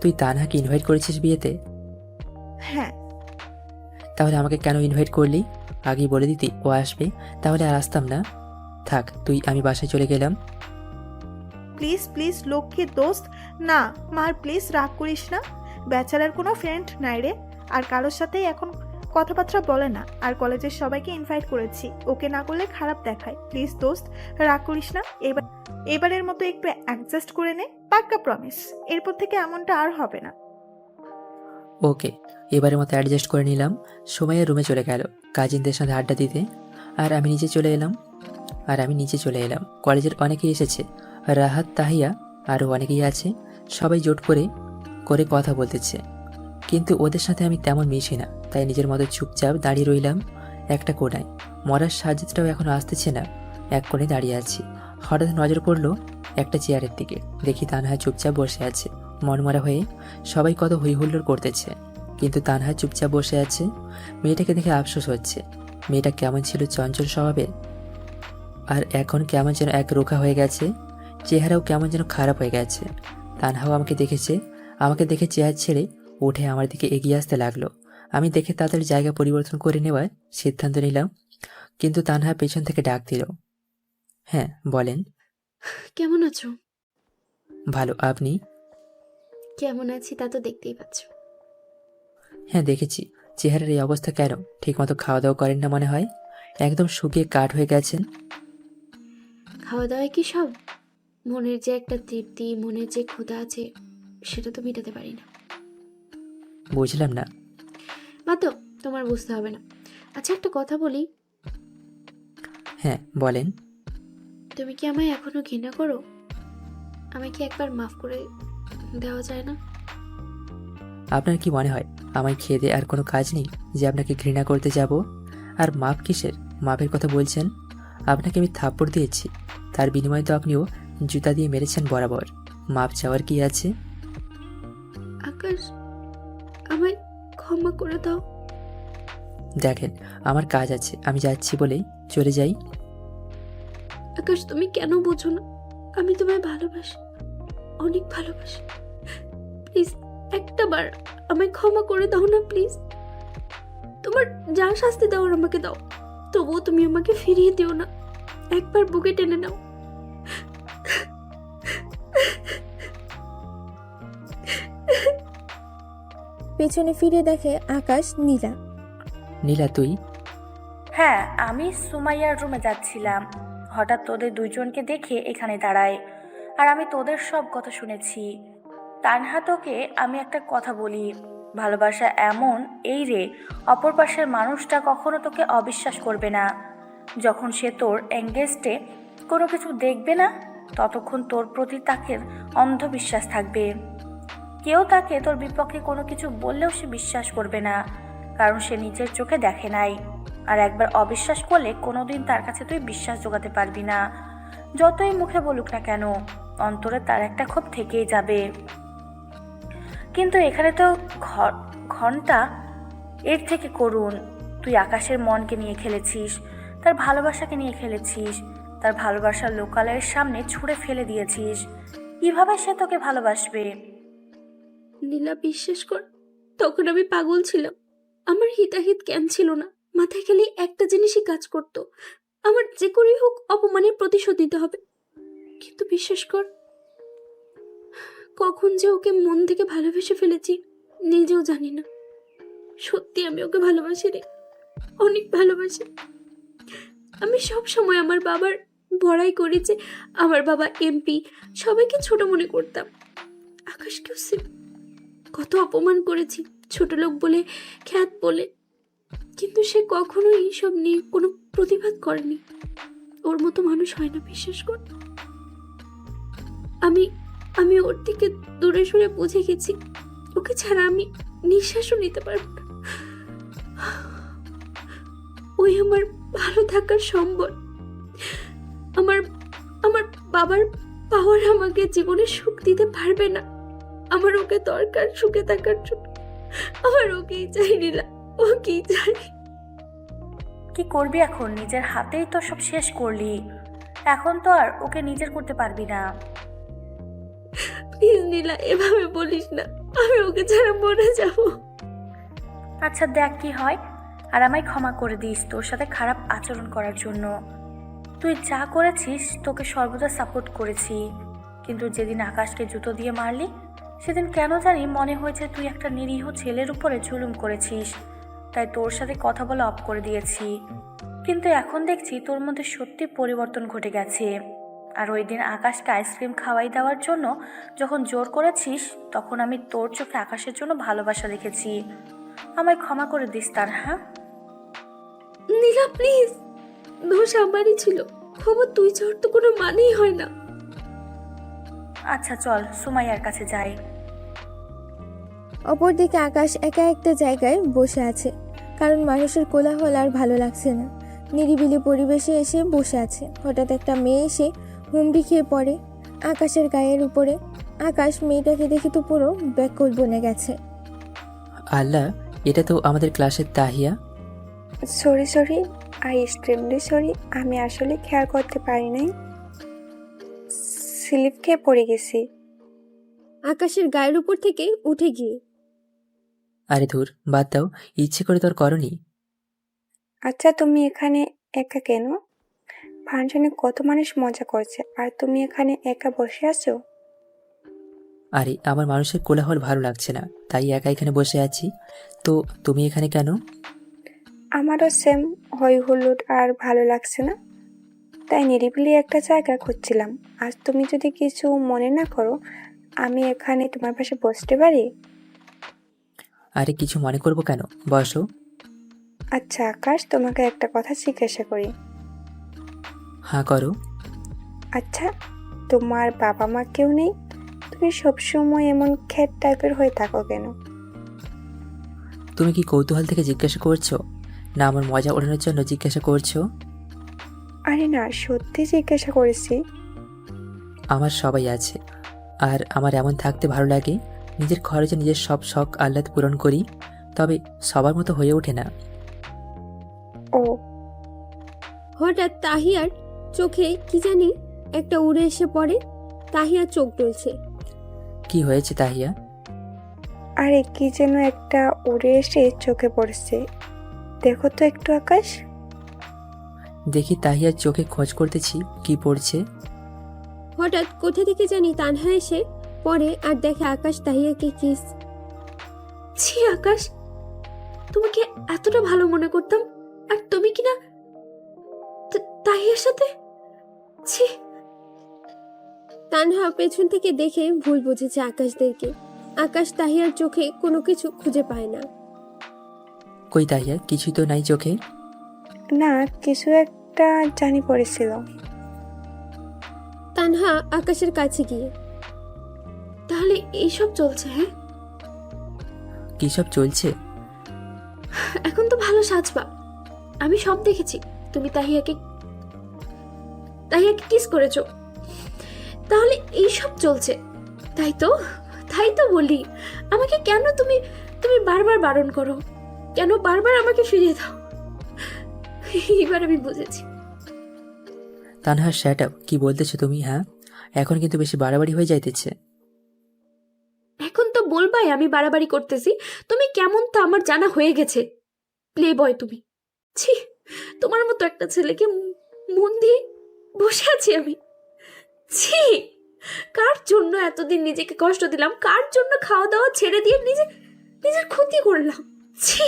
তুই তানহাকে ইনভাইট করেছিস বিয়েতে? হ্যাঁ। তাহলে আমাকে কেন ইনভাইট করলি? আগেই বলে দিতি ও আসবে, তাহলে আর আসতাম না। থাক তুই, আমি বাসায় চলে গেলাম। প্লিজ প্লিজ লক্ষ্মীর দোস্ত, না মার প্লিজ রাগ করিস না। ব্যাচেলার কোনো ফ্রেন্ড নাই রে, আর কারোর সাথে এখন কথাবার্তা বলে না। আর কলেজের সবাইকে ইনভাইট করেছি, ওকে না করলে খারাপ দেখায়। প্লিজ দোস্ত রাগ করিস না, এবারের মতো একটু অ্যাডজাস্ট করে নে, পাক্কা প্রমিস। এরপর থেকে এমনটা আর হবে না। ওকে, এবারের মতো অ্যাডজাস্ট করে নিলাম। সুমাইয়া রুমে চলে গেল কাজিনদের সাথে আড্ডা দিতে, আর আমি নিচে চলে এলাম। কলেজের অনেকেই এসেছে, রাহাত, তাহিয়া, আরও অনেকেই আছে। সবাই জোট করে কথা বলতেছে, কিন্তু ওদের সাথে আমি তেমন মিশি না, তাই নিজের মতো চুপচাপ দাঁড়িয়ে রইলাম একটা কোণায়। মরার সাজ্জাদটাও এখন আসতেছে না, এক কোণে দাঁড়িয়ে আছি। হঠাৎ নজর পড়লো একটা চেয়ারের দিকে, দেখি তানহা চুপচাপ বসে আছে মনমরা হয়ে। সবাই কত হইহুল্লোড় করতেছে, কিন্তু তানহা চুপচাপ বসে আছে। মেয়েটাকে দেখে আফসোস হচ্ছে। মেয়েটা কেমন ছিল চঞ্চল স্বভাবের, আর এখন কেমন যেন এক রোখা হয়ে গেছে, চেহারাও কেমন যেন খারাপ হয়ে গেছে। তানহাও আমাকে দেখে চেয়ার ছেড়ে উঠে আমার দিকে এগিয়ে আসতে লাগলো। আমি দেখে তাদের জায়গা পরিবর্তন করে নেওয়ার সিদ্ধান্ত নিলাম, কিন্তু তানহা পেছন থেকে ডাক দিল। হ্যাঁ বলেন। কেমন আছো? ভালো, আপনি? কেমন আছি তা তো দেখতেই পাচ্ছ। হ্যাঁ দেখেছি। চেহারার এই অবস্থা কেন? ঠিকমতো খাওয়া দাওয়া করেন না মনে হয়, একদম শুকিয়ে কাঠ হয়ে গেছেন। খাওয়া দাওয়ায় কি সব? মনের যে একটা তৃপ্তি, মনের যে ক্ষুধা আছে, সেটা তো মেটাতে পারি না। বুঝলাম না। হয়তো তোমার বুঝতে হবে না। আচ্ছা, একটা কথা বলি, হ্যাঁ বলেন। তুমি কি আমায় এখনো ঘৃণা করো? আমায় কি একবার মাফ করে দেওয়া যায় না? আপনার কি মনে হয় আমায় খেয়ে দিয়ে আর কোনো কাজ নেই যে আপনাকে ঘৃণা করতে যাব? আর মাপ কিসের? মাপের কথা বলছেন? আপনাকে আমি থাপ্পড় দিয়েছি, তার বিনিময়ে তো আপনিও জুতা দিয়ে মেরেছেন বরাবর। মাপ চাওয়ার কি আছে? আকাশ, আমায় ক্ষমা করে দাও। দেখেন, আমার কাজ আছে, আমি যাচ্ছি বলেই চলে যাই। আকাশ, তুমি কেন বোঝো না? আমি তোমায় ভালোবাসি, অনেক ভালোবাসি। প্লিজ একটা বার আমায় ক্ষমা করে দাও না, প্লিজ। তোমার যা শাস্তি দেওয়ার আমাকে দাও, তবুও তুমি আমাকে ফিরিয়ে দিও না। একবার বুকে টেনে নাও। পেছনে ফিরে দেখে আকাশ, নীলা। নীলা তুই? হ্যাঁ, আমি সুমাইয়ার রুমে যাচ্ছিলাম, হঠাৎ তোদের দুইজনকে দেখে এখানে দাঁড়ায়। আর আমি তোদের সব কথা শুনেছি। তানহা, তোকে আমি একটা কথা বলি, ভালোবাসা এমন এই রে, অপর পাশের মানুষটা কখনো তোকে অবিশ্বাস করবে না। যখন সে তোর এঙ্গেজডে কোনো কিছু দেখবে না, ততক্ষণ তোর প্রতি তাকে অন্ধবিশ্বাস থাকবে। কেউ তাকে তোর বিপক্ষে কোনো কিছু বললেও সে বিশ্বাস করবে না, কারণ সে নিজের চোখে দেখে নাই। আর একবার অবিশ্বাস করলে কোনোদিন তার কাছে তুই বিশ্বাস জোগাতে পারবি না। যতই মুখে বলুক না কেন, অন্তরে তার একটা ক্ষোভ থেকেই যাবে। কিন্তু এখানে তো ঘন্টা এর থেকে করুন। তুই আকাশের মনকে নিয়ে খেলেছিস, তার ভালোবাসাকে নিয়ে খেলেছিস, তার ভালোবাসার লোকালয়ের সামনে ছুঁড়ে ফেলে দিয়েছিস। কিভাবে সে তোকে ভালোবাসবে? নীলা, বিশ্বাস কর, তখন আমি পাগল ছিলাম। আমার হিতাহিত জ্ঞান ছিল না, মাথায় খালি একটা জিনিসই কাজ করতো, আমার যে করেই হোক অপমানের প্রতিশোধ নিতে হবে। কিন্তু বিশ্বাস কর, কখন যে ওকে মন থেকে ভালোবেসে ফেলেছি নিজেও জানি না। সত্যি আমি ওকে ভালোবাসি রে, অনেক ভালোবাসি। আমি সব সময় আমার বাবার বড়াই করি যে আমার বাবা এমপি, সবাইকে ছোট মনে করতাম। আকাশকেও কত অপমান করেছি, ছোট লোক বলে, খ্যাত বলে, কিন্তু সে কখনো এইসব নিয়ে কোনো প্রতিবাদ করেনি। ওর মতো মানুষ হয় না, বিশ্বাস কর। আমি আমি ওর থেকে দূরে সরে বুঝে গেছি, ওকে ছাড়া আমি নিঃশ্বাসও নিতে পারবো না। ওই আমার ভালো থাকার সম্বল। আমার আমার বাবার পাওয়ার আমাকে জীবনে সুখ দিতে পারবে না। আমার ওকে দরকার সুখে থাকার জন্য। আমার ওকেই চাই নীলা, ওকেই চাই। কি করবি এখন? নিজের হাতেই তো সব শেষ করলি, এখন তো আর ওকে নিজের করতে পারবি না। প্লিজ নীলা, এভাবে বলিস না, আমি ওকে ছাড়া মরে যাব। আচ্ছা দেখ কি হয়, আর আমায় ক্ষমা করে দিস তোর সাথে খারাপ আচরণ করার জন্য। তুই যা করেছিস তোকে সর্বদা সাপোর্ট করেছি, কিন্তু যেদিন আকাশকে জুতো দিয়ে মারলি, সেদিন কেন জানি মনে হয়েছে তুই একটা নিরীহ ছেলের উপরে জুলুম করেছিস, তাই তোর সাথে কথা বলা অফ করে দিয়েছি। কিন্তু এখন দেখছি তোর মধ্যে সত্যি পরিবর্তন ঘটে গেছে। আর ওই দিন আকাশকে আইসক্রিম খাওয়াই দেওয়ার জন্য যখন জোর করেছিস, তখন আমি তোর চোখে আকাশের জন্য ভালোবাসা দেখেছি। আমায় ক্ষমা করে দিস তানহা। নীলা প্লিজ, দোষ আমারই ছিল, ক্ষমা তুই চাওয়ার তো কোনো মানেই হয় না। আচ্ছা চল সুমাইয়ার কাছে যাই। অপরদিকে আকাশ একা একটা জায়গায় বসে আছে, কারণ মানুষের কোলাহল আর ভালো লাগছে না। নিরিবিলি পরিবেশে এসে বসে আছে। হঠাৎ একটা মেয়ে এসে হুমড়ি খেয়ে পড়ে আকাশের গায়ের উপরে। আকাশ মেয়েটাকে দেখে তো পুরো ব্যাকুল বনে গেছে। আল্লাহ, এটা তো আমাদের ক্লাসের Tahiya. Sorry, I extremely sorry. আমি আসলে খেয়াল করতে পারি নাই, স্লিপ খেয়ে পড়ে গেছি। আকাশের গায়ের উপর থেকে উঠে গিয়ে, আরে ধুর, বাদ দাও, ইচ্ছে করে তোর করনি। আচ্ছা, তুমি এখানে একা কেন? ফাংশনে কত মানুষ মজা করছে, আর তুমি এখানে একা বসে আছো? আরে আমার মানুষের কোলাহল ভালো লাগছে না, তাই একা এখানে বসে আছি। তো তুমি এখানে কেন? আমারও সেম, হই হুল্লোড় আর ভালো লাগছে না, তাই নিরিবিলি একটা জায়গা খুঁজছিলাম। আজ তুমি যদি কিছু মনে না করো, আমি এখানে তোমার পাশে বসতে পারি? আরে কিছু মনে করবো কেন, বসো। আচ্ছা আকাশ, তোমাকে একটা কথা জিজ্ঞাসা করি। হ্যাঁ করো। আচ্ছা, তোমার বাবা মা কেউ নেই? তুমি সবসময় এমন খ্যাট টাইপের হয়ে থাকো কেন? তুমি কি কৌতূহল থেকে জিজ্ঞাসা করছো, না আমার মজা ওঠানোর জন্য জিজ্ঞাসা করছো? আরে না, সত্যি জিজ্ঞাসা করেছি। আমার সবাই আছে, আর আমার এমন থাকতে ভালো লাগে। নিজের খরচে নিজের সব শখ আহ্লাদ পূরণ করি, তবে সবার মতো হয়ে ওঠে না। ও, হঠাৎ তাহিয়ার চোখে কি জানি একটা উড়ে এসে পড়ে। তাহিয়া চোখ টলছে। কি হয়েছে তাহিয়া? আরে কি যেন একটা উড়ে এসে চোখে পড়ছে, দেখো তো একটু আকাশ। দেখি তাহিয়ার চোখে খোঁজ করতেছি কি পড়ছে। হঠাৎ কোথা থেকে জানি তানহা এসে পড়ে আর দেখে আকাশ তাহিয়াকে কিস। ছি আকাশ, তোমাকে এতটা ভালো মনে করতাম, আর তুমি কিনা তাহিয়ার সাথে। ছি। তানহা পেছন থেকে দেখে ভুল বুঝেছে আকাশদেরকে। আকাশ তাহিয়ার চোখে কোনো কিছু খুঁজে পায় না। কই তাহিয়া, কিছুই তো নাই চোখে। না, কিছু একটা জানি পড়েছিল। তানহা আকাশের কাছে গিয়ে, তাহলে এইসব চলছে? হ্যাঁ, কি সব চলছে? এখন তো ভালো সাজবা। আমি সব দেখেছি, তুমি তাহিয়াকে কিস করেছো। তাহলে এইসব চলছে, তাই তো? তাই তো বলি, আমাকে কেন তুমি বারবার বারণ করো, কেন বারবার আমাকে ফিরিয়ে দাও? এবার আমি বুঝেছি। তানহা শ্যাট আপ, কি বলতেছো তুমি? হ্যাঁ, এখন কিন্তু বেশি বাড়াবাড়ি হয়ে যাইতেছে। এখন তো বলবাই আমি বাড়াবাড়ি করতেছি। তুমি কেমন তা আমার জানা হয়ে গেছে। প্লে বয় তুমি। ছি, তোমার মতো একটা ছেলেকে মন দিয়ে বসে আছি আমি। ছি, কার জন্য এতদিন নিজেকে কষ্ট দিলাম, কার জন্য খাওয়া দাওয়া ছেড়ে দিয়ে নিজের ক্ষতি করলাম। ছি।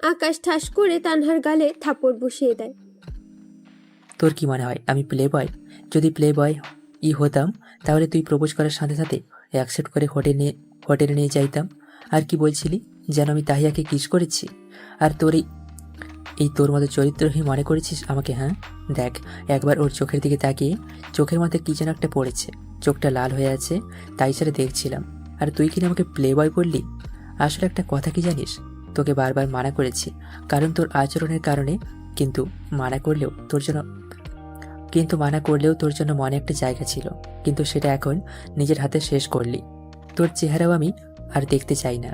আকাশ ঠাস করে তানহার গালে থাপড় বসিয়ে দেয়। তোর কি মনে হয় আমি প্লে বয়? যদি প্লে বয় হতাম, তাহলে তুই প্রপোজ করার সাথে সাথে অ্যাকসেপ্ট করে হোটেলে নিয়ে যাইতাম। আর কি বলছিলি, যেন আমি তাহিয়াকে কিস করেছি? আর তোর মতো চরিত্রহীন মনে করেছিস আমাকে? হ্যাঁ, দেখ একবার ওর চোখের দিকে তাকিয়ে, চোখের মাথায় কি যেন একটা পড়েছে, চোখটা লাল হয়ে আছে, তাই সেটা দেখছিলাম। আর তুই কিনা আমাকে প্লে বয় বললি? আসলে একটা কথা কি জানিস, তোকে বারবার মানা করেছি কারণ তোর আচরণের কারণে, কিন্তু মানা করলেও তোর জন্য মনে একটা জায়গা ছিল, কিন্তু সেটা এখন নিজের হাতে শেষ করলি। তোর চেহারাও আমি আর দেখতে চাই না।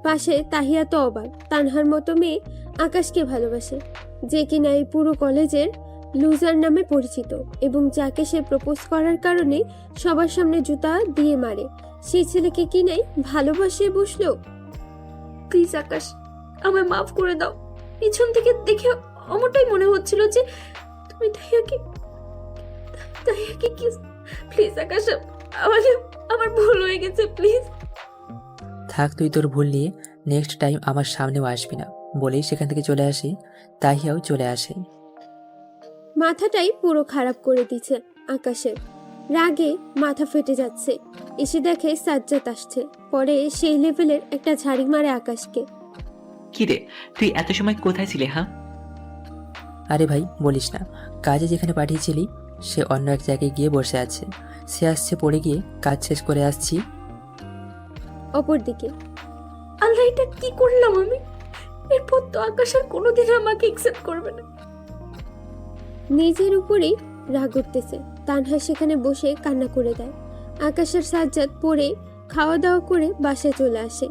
পাশে তাহিয়া তো অবাক, তানহার মতো মেয়ে আকাশকে ভালোবাসে, যে কিনা এই পুরো কলেজের লুজার নামে পরিচিত, এবং যাকে সে প্রপোজ করার কারণে সবার সামনে জুতা দিয়ে মারে, সেই ছেলেকে কি নাই ভালোবাসে বসলো। প্লিজ আকাশ, আমায় মাফ করে দাও। পিছন থেকে দেখে অমনটাই মনে হচ্ছিল যে তুমি তাহিয়াকে কি। প্লিজ আকাশ, আমার ভুল হয়ে গেছে, প্লিজ। থাক, তুই তোর ভুল নিয়ে নেক্সট টাইম আমার সামনেও আসবি না বলেই সেখান থেকে চলে আসি। তাহিয়াও চলে আসে। মাথাটাই পুরো খারাপ করে দিচ্ছে আকাশের। রাগে মাথা ফেটে যাচ্ছে। এসে দেখে সাজ্জাদ আসছে, পরে সেই লেভেলের একটা ঝাড়ি মারে আকাশকে। কি রে, তুই এত সময় কোথায় ছিলে? হ্যাঁ, আরে ভাই বলিস না, কাজে যেখানে পাঠিয়েছিলি সে অন্য এক জায়গায় গিয়ে বসে আছে। সে আসছে, পড়ে গিয়ে কাজ শেষ করে আসছি। অপরদিকে, আল্লাহ, এটা কি করলাম আমি? এরপর তো আকাশ আর কোনোদিন আমাকে একসেপ্ট করবে না। নিজের উপরেই রাগ উঠতেছে। তানহা সেখানে বসে কান্না করে দেয়। আকাশের সাজ্জাদ পরে খাওয়া দাওয়া করে বাসায় চলে আসে।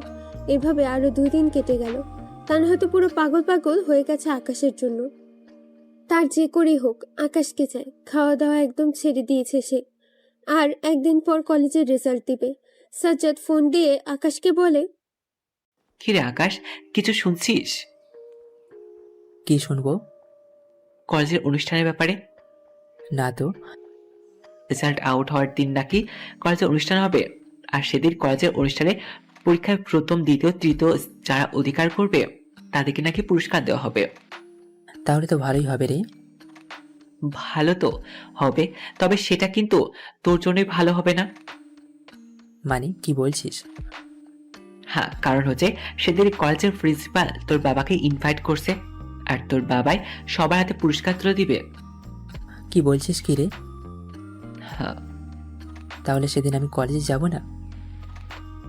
এভাবে আরো 2 দিন কেটে গেল। তানহা তো পুরো পাগল হয়ে গেছে আকাশের জন্য। তার যে করেই হোক আকাশকে চায়। খাওয়া দাওয়া একদম ছেড়ে দিয়েছে সে। আর একদিন পর কলেজের রেজাল্ট দিবে। সাজ্জাদ ফোন দিয়ে আকাশকে বলে, কি রে আকাশ, কিছু শুনছিস? কি শুনবো? কলেজের অনুষ্ঠানের ব্যাপারে। না তো। রেজাল্ট আউট হওয়ার দিন নাকি কলেজের অনুষ্ঠান হবে, আর সেদিন কলেজের অনুষ্ঠানে পরীক্ষায় প্রথম, দ্বিতীয়, তৃতীয় যারা অধিকার করবে তাদেরকে নাকি পুরস্কার দেওয়া হবে। তাহলে তো ভালোই হবে রে। ভালো তো হবে, তবে সেটা কিন্তু তোর জন্যই ভালো হবে না। মানে কি বলছিস? হ্যাঁ, কারণ হচ্ছে সেদিন কলেজের প্রিন্সিপাল তোর বাবাকে ইনভাইট করছে, আর তোর বাবাই সবার হাতে পুরস্কার তুলে দিবে। কি বলছিস কি রে? হ্যাঁ। তাহলে সেদিন আমি কলেজে যাব না?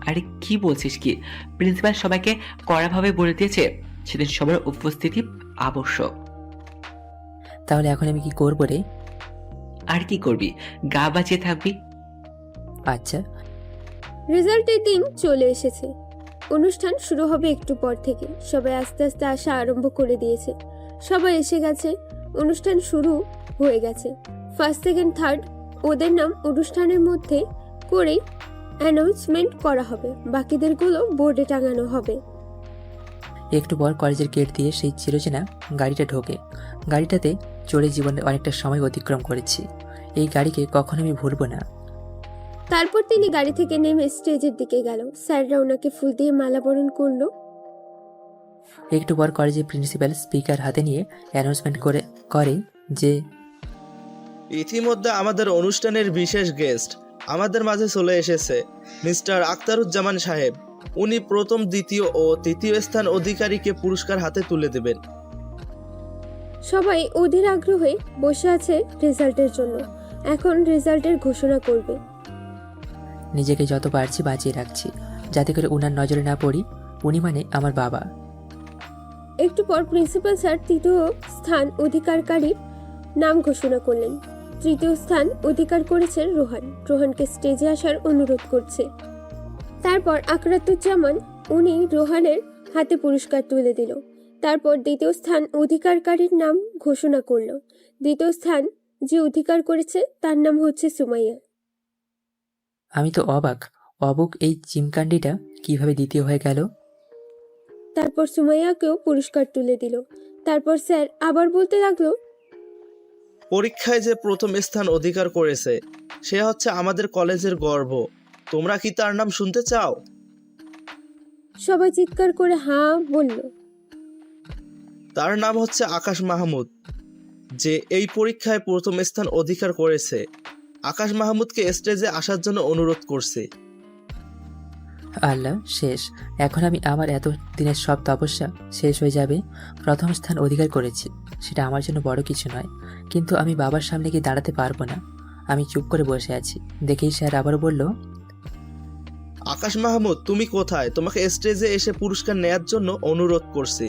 আরে কি বলছিস কি, প্রিন্সিপাল সবাইকে কড়াভাবে বলে দিয়েছে সেদিন সবার উপস্থিতি আবশ্যক। তাহলে এখন আমি কি করবো রে? আর কি করবি, গা বাঁচিয়ে থাকবি। আচ্ছা, রেজাল্টের দিন চলে এসেছে। অনুষ্ঠান শুরু হবে একটু পর থেকে। সবাই আস্তে আস্তে আসা আরম্ভ করে দিয়েছে। সবাই এসে গেছে, অনুষ্ঠান শুরু হয়ে গেছে। ফার্স্ট সেকেন্ড থার্ড ওদের নাম অনুষ্ঠানের মধ্যে করেই অ্যানাউন্সমেন্ট করা হবে, বাকিদেরগুলো বোর্ডে টাঙানো হবে। একটু পর কলেজের গেট দিয়ে সেই চিরচেনা গাড়িটা ঢোকে। গাড়িটাতে চড়ে জীবনে অনেকটা সময় অতিক্রম করেছি। এই গাড়িকে কখনো আমি ভুলবো না। তারপর তিনি গাড়ি থেকে নেমে স্টেজের দিকে গেল। স্যাররা ওনাকে ফুল দিয়ে মালা বরণ করলো। একটু পর কলেজের প্রিন্সিপাল স্পিকার হাতে নিয়ে অ্যানাউন্সমেন্ট করে যে ইতিমধ্যে আমাদের অনুষ্ঠানের বিশেষ গেস্ট আমাদের মাঝে চলে এসেছে, মিস্টার আখতারুজ্জামান সাহেব। উনি প্রথম, দ্বিতীয় ও তৃতীয় স্থান অধিকারীকে পুরস্কার হাতে তুলে দেবেন। সবাই অধীর আগ্রহে বসে আছে রেজাল্টের জন্য। এখন রেজাল্টের ঘোষণা করবে। নিজেকে যত পারছি বাঁচিয়ে রাখছি, যাতে করে উনার নজরে না পড়ি। উনি মানে আমার বাবা। একটু পর প্রিন্সিপাল স্যার তৃতীয় স্থান অধিকারকারীর নাম ঘোষণা করলেন। তৃতীয় স্থান অধিকার করেছেন রোহান। রোহানকে স্টেজে আসার অনুরোধ করছে। তারপর আকরাতুজ্জামান উনি রোহানের হাতে পুরস্কার তুলে দিল। তারপর দ্বিতীয় স্থান অধিকারকারীর নাম ঘোষণা করলো। দ্বিতীয় স্থান যে অধিকার করেছে তার নাম হচ্ছে সুমাইয়া। আমি তো অবুক এই চিমকান্ডিটা কিভাবে দ্বিতীয় হয়ে গেল? তারপর সুমাইয়াকেও পুরস্কার তুলে দিল। তারপর স্যার আবার বলতে লাগলো, পরীক্ষায় যে প্রথম স্থান অধিকার করেছে সে হচ্ছে আমাদের কলেজের গর্ব। তোমরা কি তার নাম শুনতে চাও? সবাই চিৎকার করে হাঁ বলল। তার নাম হচ্ছে আকাশ মাহমুদ, যে এই পরীক্ষায় প্রথম স্থান অধিকার করেছে। আকাশ মাহমুদকে স্টেজে আসার জন্য অনুরোধ করছে। আল্লাহ, শেষ। এখন আমি আমার এত দিনের সব তপস্যা শেষ হয়ে যাবে। প্রথম স্থান অধিকার করেছি, সেটা আমার জন্য বড় কিছু নয়, কিন্তু আমি বাবার সামনে গিয়ে দাঁড়াতে পারবো না। আমি চুপ করে বসে আছি। দেখেই স্যার আবারও বলল, আকাশ মাহমুদ, তুমি কোথায়? তোমাকে স্টেজে এসে পুরস্কার নেয়ার জন্য অনুরোধ করছি।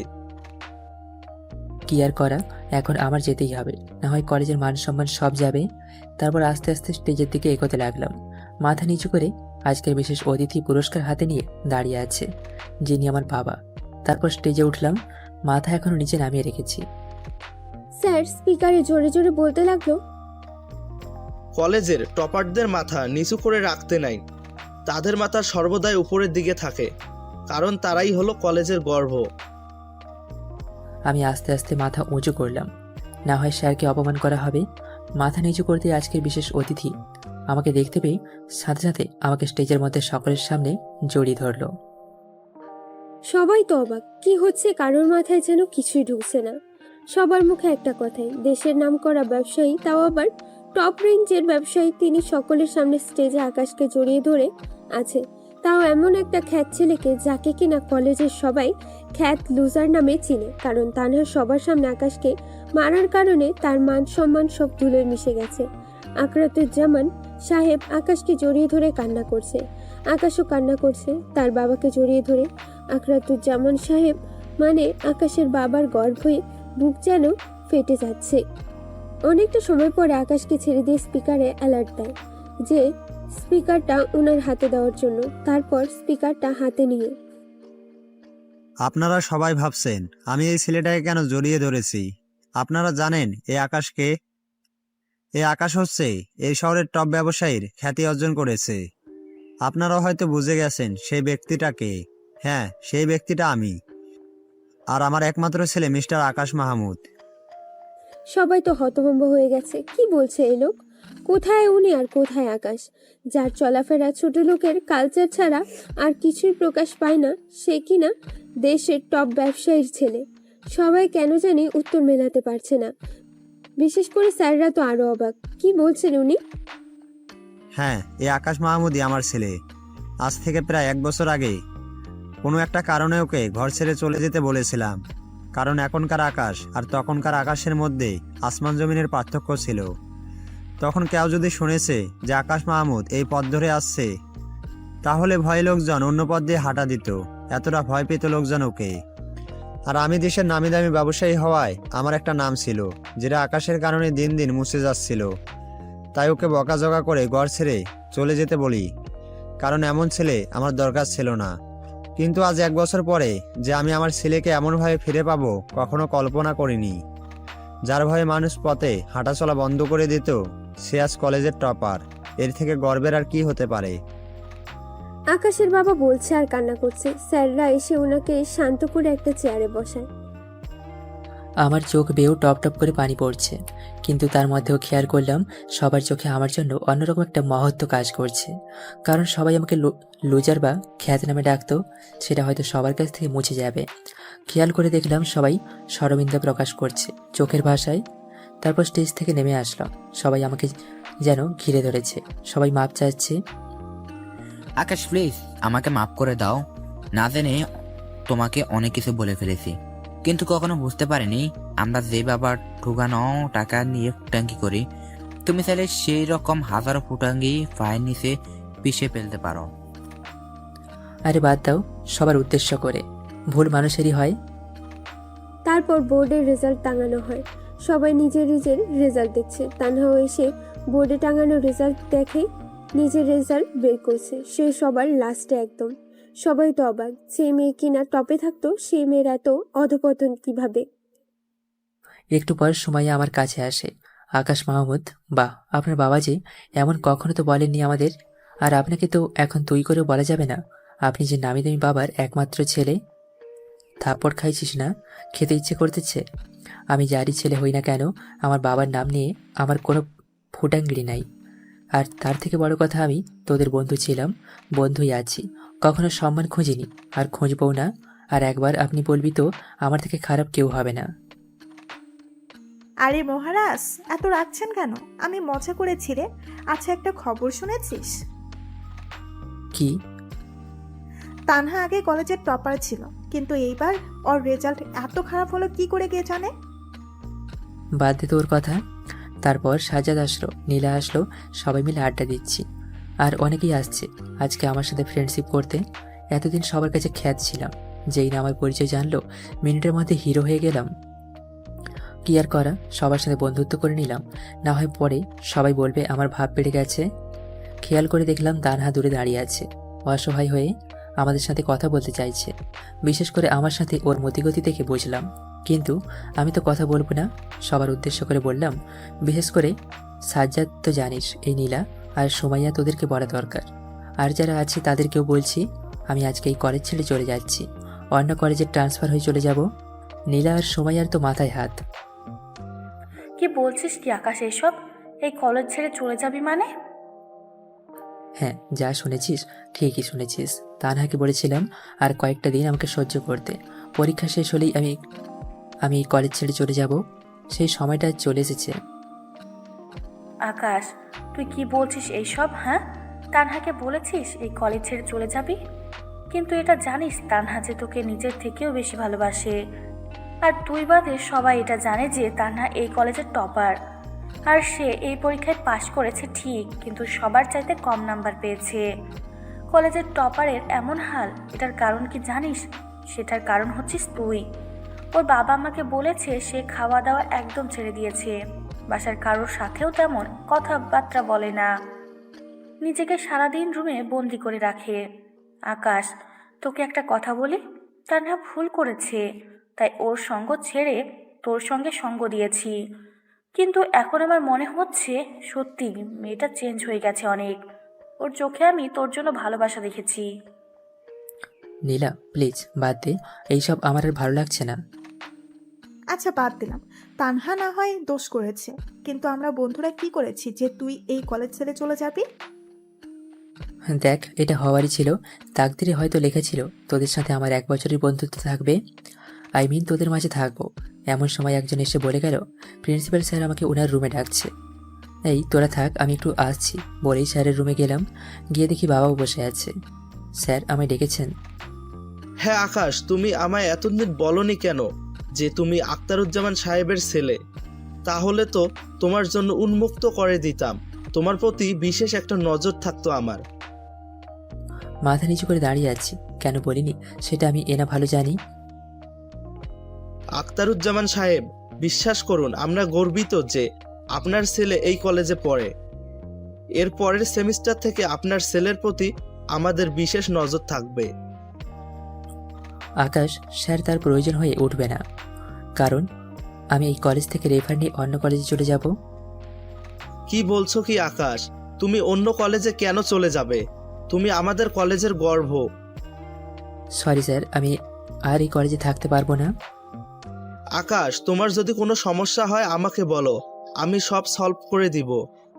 কি আর করা, এখন আমার যেতেই হবে, না হয় কলেজের মান সম্মান সব যাবে। তারপর আস্তে আস্তে স্টেজের দিকে এগোতে লাগলাম, মাথা নিচু করে। আজকের বিশেষ অতিথি পুরস্কার হাতে নিয়ে দাঁড়িয়ে আছে, যিনি আমার বাবা। তারপর স্টেজে উঠলাম, মাথা এখনো নিচে নামিয়ে রেখেছি। স্যার স্পিকারে জোরে জোরে বলতে লাগলো, কলেজের টপারদের মাথা নিচু করে রাখতে নাই, তাদের মাথা সর্বদাই উপরের দিকে থাকে, কারণ তারাই হলো কলেজের গর্ব। আমি আস্তে আস্তে মাথা উঁচু করলাম, না হয় স্যারকে অপমান করা হবে। মাথা নিচু করতে আজকের বিশেষ অতিথি আমাকে দেখতে পেয়ে সাথে সাথে আমাকে স্টেজের মধ্যে সকলের সামনে জড়িয়ে ধরলো। সবাই তো অবাক, কি হচ্ছে কারোর মাথায় যেন কিছুই ঢুকছে না। সবার মুখে একটা কথাই, দেশের নামকরা ব্যবসায়ী, তাও আবার টপ রেঞ্জের ব্যবসায়ী, তিনি সকলের সামনে স্টেজে আকাশকে জড়িয়ে ধরে আছে, তাও এমন একটা খ্যাত ছেলেকে যাকে কিনা কলেজের সবাই খ্যাত লুজার নামে চিনে। কারণ তানহা সবার সামনে আকাশকে মারার কারণে তার মান সম্মান সব ধুলোয় মিশে গেছে। আকরাতুজ্জামান সাহেব আকাশকে জড়িয়ে ধরে কান্না করছে, আকাশও কান্না করছে তার বাবাকে জড়িয়ে ধরে। আকরাতুজ্জামান সাহেব মানে আকাশের বাবার গর্ভে বুক যেন ফেটে যাচ্ছে। অনেকটা সময় পরে আকাশকে ছেড়ে দিয়ে স্পিকারে অ্যালার্ট দেয় যে স্পিকারটা ওনার হাতে দেওয়ার জন্য। তারপর স্পিকারটা হাতে নিয়ে, আপনারা সবাই ভাবছেন আমি এই ছেলেটাকে কেন জড়িয়ে ধরেছি। আপনারা জানেন এই আকাশকে? এই আকাশ হচ্ছে এই শহরের টপ ব্যবসায়ীর খ্যাতি অর্জন করেছে। আপনারা হয়তো বুঝে গেছেন সেই ব্যক্তিটাকে। হ্যাঁ, সেই ব্যক্তিটা আমি, আর আমার একমাত্র ছেলে মিস্টার আকাশ মাহমুদ। সবাই তো হতভম্ব হয়ে গেছে, কি বলছে এই লোক? কোথায় উনি আর কোথায় আকাশ? যার চলাফেরা ছোট লোকের কালচার ছাড়া আর কিছুই প্রকাশ পায় না, সে কিনা দেশের টপ ব্যবসায়ীর ছেলে। সবাই কেন জানি উত্তর মেলাতে পারছে না, বিশেষ করে স্যাররা তো আরো অবাক। কি বলছেন উনি? হ্যাঁ, এই আকাশ মাহমুদই আমার ছেলে। আজ থেকে প্রায় 1 বছর আগে কোনো একটা কারণে ওকে ঘর ছেড়ে চলে যেতে বলেছিলাম, কারণ এখনকার আকাশ আর তখনকার আকাশের মধ্যে আসমান জমিনের পার্থক্য ছিল। তখন কেউ যদি শুনেছে যে আকাশ মাহমুদ এই পথ ধরে আসছে, তাহলে ভয় লোকজন অন্য পথ দিয়ে হাঁটা দিত। এতটা ভয় পেত লোকজন ওকে। আর আমি দেশের নামি দামি ব্যবসায়ী হওয়ায় আমার একটা নাম ছিল, যেটা আকাশের কারণে দিন দিন মুছে যাচ্ছিল। তাই ওকে বকাঝকা করে ঘর ছেড়ে চলে যেতে বলি, কারণ এমন ছেলে আমার দরকার ছিল না। কিন্তু আজ 1 বছর পরে যে আমি আমার ছেলেকে এমনভাবে ফিরে পাবো কখনো কল্পনা করিনি। যার ভয়ে মানুষ পথে হাঁটাচলা বন্ধ করে দিত, সে আজ কলেজের টপার। এর থেকে গর্বের আর কি হতে পারে? আকাশের বাবা বলছে আর কান্না করছে। স্যাররা এসে ওনাকে শান্ত করে একটা চেয়ারে বসায়। আমার চোখ বেয়েও টপ টপ করে পানি পড়ছে, কিন্তু তার মধ্যেও খেয়াল করলাম সবার চোখে আমার জন্য অন্যরকম একটা মহত্ব কাজ করছে। কারণ সবাই আমাকে লুজার বা খ্যাত নামে ডাকতো, সেটা হয়তো সবার কাছ থেকে মুছে যাবে। খেয়াল করে দেখলাম সবাই শরমিন্দা প্রকাশ করছে চোখের ভাষায়। তারপর স্টেজ থেকে নেমে আসলাম, সবাই আমাকে যেন ঘিরে ধরেছে, সবাই মাপ চাচ্ছে। আকাশ প্লিজ আমাকে মাফ করে দাও, না জেনে তোমাকে অনেক কিছু বলে ফেলেছি, কিন্তু কখনো বুঝতে পারিনি আমরা যে বাবার ঠুকানো টাকা নিয়ে ফুটাঙ্গি করি, তুমি চাইলে সেই রকম হাজারো ফুটাঙ্গি পায়ের নিচে পিষে ফেলতে পারো। আরে বাদ দাও, সবার উদ্দেশ্য করে, ভুল মানুষেরই হয়। তারপর বোর্ডের রেজাল্ট টাঙানো হয়। সবাই নিজের নিজের রেজাল্ট দেখছে। তানহাও এসে বোর্ডে টাঙানো রেজাল্ট দেখে নিজের রেজাল্ট বের করছে। সে সবার লাস্টে একদম। সবাই তো অবাক, যে মেয়ে কিনা টপে থাকতো সেই মেয়ের এত অধপতন কিভাবে। একটু পর সময় আমার কাছে আসে। আকাশ মাহমুদ, বাহ, আপনার বাবা যে এমন কখনো তো বলেননি আমাদের। আর আপনাকে তো এখন তুই করেও বলা যাবে না, আপনি যে নামি দামি বাবার একমাত্র ছেলে। থাপ্পড় খাইছিস না? খেতে ইচ্ছে করতেছে? আমি যারই ছেলে হই না কেন, আমার বাবার নাম নিয়ে আমার কোনো ফুটাঙ্গিরি নাই। আর তার থেকে বড় কথা, আমি তোদের বন্ধু ছিলাম, বন্ধুই আছি, কখনো সম্মান খুঁজিনি আর খুঁজবও না। আর একবার আপনি বলবি তো আমার থেকে খারাপ কেউ হবে না। আরে মহারাজ, এত রাখছেন কেন? আমি মজা করেছি রে। আচ্ছা, একটা খবর শুনেছিস? কি? তানহা আগে কলেজের টপার ছিল, কিন্তু এইবার ওর রেজাল্ট এত খারাপ হলো কি করে কে জানে। বাদ দে তোর কথা। তারপর সাজ্জাদ আসলো, নীলা আসলো, সবাই মিলে আড্ডা দিচ্ছি। আর অনেকেই আসছে আজকে আমার সাথে ফ্রেন্ডশিপ করতে। এতদিন সবার কাছে খ্যাত ছিলাম, যেই না আমার পরিচয় জানলো, মিনিটের মধ্যে হিরো হয়ে গেলাম। কি আর করা, সবার সাথে বন্ধুত্ব করে নিলাম, না হয় পরে সবাই বলবে আমার ভাব বেড়ে গেছে। খেয়াল করে দেখলাম তানহা দূরে দাঁড়িয়ে আছে, অসহায় হয়ে আমাদের সাথে কথা বলতে চাইছে। বিশেষ করে আমার সাথে ওর মতিগতি দেখে বুঝলাম, কিন্তু আমি তো কথা বলবো না। সবার উদ্দেশ্য করে বললাম, বিশেষ করে সাজ্জাদ, তো জানিস এই নীলা আর সুমাইয়া তোদেরকে বলা দরকার। আর যারা আছে তাদেরকেও বলছি, আমি আজকে এই কলেজ ছেড়ে চলে যাচ্ছি, অন্য কলেজে ট্রান্সফার হয়ে চলে যাব। নীলা আর সুমাইয়ার তো মাথায় হাত। কি বলছিস কি আকাশ এসব? এই কলেজ ছেড়ে চলে যাবি মানে? হ্যাঁ, যা শুনেছিস ঠিকই শুনেছিস। তানহাকে বলেছিলাম আর কয়েকটা দিন আমাকে সহ্য করতে, পরীক্ষা শেষ হলেই আমি এই কলেজ ছেড়ে চলে যাব। সেই সময়টা চলে এসেছে। আকাশ, তুই কি বলছিস এইসব? হ্যাঁ, তানহাকে বলেছিস এই কলেজ ছেড়ে চলে যাবি? কিন্তু এটা জানিস তানহা যে তোকে নিজের থেকেও বেশি ভালোবাসে। আর তুই বাদে সবাই এটা জানে যে তানহা এই কলেজের টপার। আর সে এই পরীক্ষায় পাশ করেছে ঠিক, কিন্তু সবার চাইতে কম নাম্বার পেয়েছে। কলেজের টপারের এমন হাল, এটার কারণ কি জানিস? সেটার কারণ হচ্ছিস তুই। ওর বাবা আমাকে বলেছে সে খাওয়া দাওয়া একদম ছেড়ে দিয়েছে, বাসার কারোর সাথেও তেমন কথাবার্তা বলে না, নিজেকে সারাদিন রুমে বন্দি করে রাখে। আকাশ, তোকে একটা কথা বলি, তানহা ভুল করেছে, তাই ওর সঙ্গ ছেড়ে তোর সঙ্গে সঙ্গ দিয়েছি। কিন্তু এখন আমার মনে হচ্ছে সত্যি মেয়েটা চেঞ্জ হয়ে গেছে অনেক। ওর চোখে আমি তোর জন্য ভালোবাসা দেখেছি। নীলা প্লিজ বাদ দে, এইসব আমার আর ভালো লাগছে না। আচ্ছা, বাদ দিলাম, তানহা না হয় দোষ করেছে, কিন্তু আমরা বন্ধুরা কি করেছি যে তুই এই কলেজ ছেড়ে চলে যাবি? দেখ, এটা হওয়ারই ছিল, তাকদিরে হয়তো লেখা ছিল তোদের সাথে আমার 1 বছরের বন্ধুত্ব থাকবে, তোদের মাঝে থাকবো। এমন সময় একজন এসে বলে গেল, প্রিন্সিপাল স্যার আমাকে ওনার রুমে ডাকছে, এই তোরা থাক, আমি একটু আসছি। বলেই স্যারের রুমে গেলাম, গিয়ে দেখি বাবাও বসে আছে। স্যার আমায় ডেকেছেন? হ্যাঁ আকাশ, তুমি আমায় এতদিন বলনি কেন যে তুমি আখতারুজ্জামান সাহেবের ছেলে? তাহলে তো তোমার জন্য উন্মুক্ত করে দিতাম, তোমার প্রতি বিশেষ একটা নজর থাকতো আমার। মাথা নিচু করে দাঁড়িয়ে আছি, কেন বলিনি সেটা আমি এনা ভালো জানি। আখতারুজ্জামান সাহেব, বিশ্বাস করুন আমরা গর্বিত যে আপনার ছেলে এই কলেজে পড়ে। এর পরের সেমিস্টার থেকে আপনার ছেলের প্রতি আমাদের বিশেষ নজর থাকবে। আকাশ, স্যার তার প্রয়োজন হয়ে উঠবে না, কারণ আমি এই কলেজ থেকে রেফার নিয়ে অন্য কলেজে চলে যাব। কি বলছো কি আকাশ? তুমি অন্য কলেজে কেন চলে যাবে? তুমি আমাদের কলেজের গর্ব। সরি স্যার, আমি আর এই কলেজে থাকতে পারবো না। আকাশ, তোমার যদি কোনো সমস্যা হয় আমাকে বলো, আমি সব সলভ করে দিব,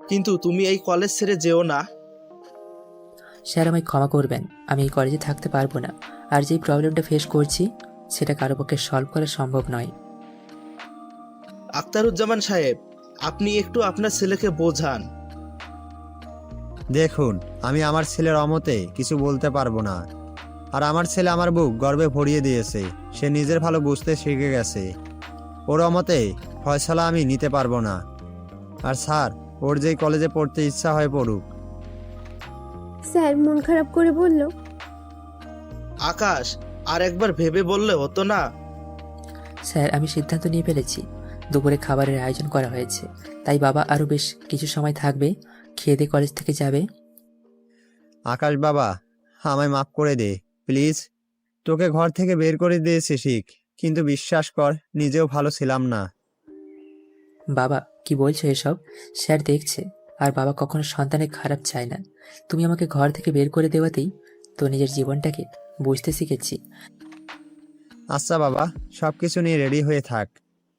কিন্তু তুমি এই কলেজ ছেড়ে যেও না। স্যার আমায় ক্ষমা করবেন, আমি এই কলেজে থাকতে পারবো না। আর যেই প্রবলেমটা ফেস করছি সেটা কারো পক্ষে সলভ করা সম্ভব নয়। আখতারুজ্জামান সাহেব, আপনি একটু আপনার ছেলেকে বোঝান। দেখুন, আমি আমার ছেলের অমতে কিছু বলতে পারবো না। আর আমার ছেলে আমার বুক গর্বে ভরিয়ে দিয়েছে, সে নিজের ভালো বুঝতে শিখে গেছে। ওর অমতে ফয়সালা আমি নিতে পারবো না। আর স্যার, ওর যেই কলেজে পড়তে ইচ্ছা হয় পড়ুক। স্যার মন খারাপ করে বলল, আকাশ, আর একবার ভেবে বললে হতো না? স্যার আমি সিদ্ধান্ত নিয়ে ফেলেছি, দুপুরে খাবারের আয়োজন করা হয়েছে, তাই বাবা আরও বেশ কিছু সময় থাকবে, খেয়ে দিয়ে কলেজ থেকে যাবে। আকাশ বাবা, আমায় মাফ করে দে প্লিজ। তোকে ঘর থেকে বের করে দিয়েছি শিখ, কিন্তু বিশ্বাস কর নিজেও ভালো ছিলাম না। বাবা কি বলছো এসব? স্যার দেখছে, আর বাবা কখনো সন্তানের খারাপ চায় না। তুমি আমাকে ঘর থেকে বের করে দেওয়াতেই তো নিজের জীবনটাকে বুঝতে শিখেছি। আচ্ছা বাবা, সব কিছু নিয়ে রেডি হয়ে থাক,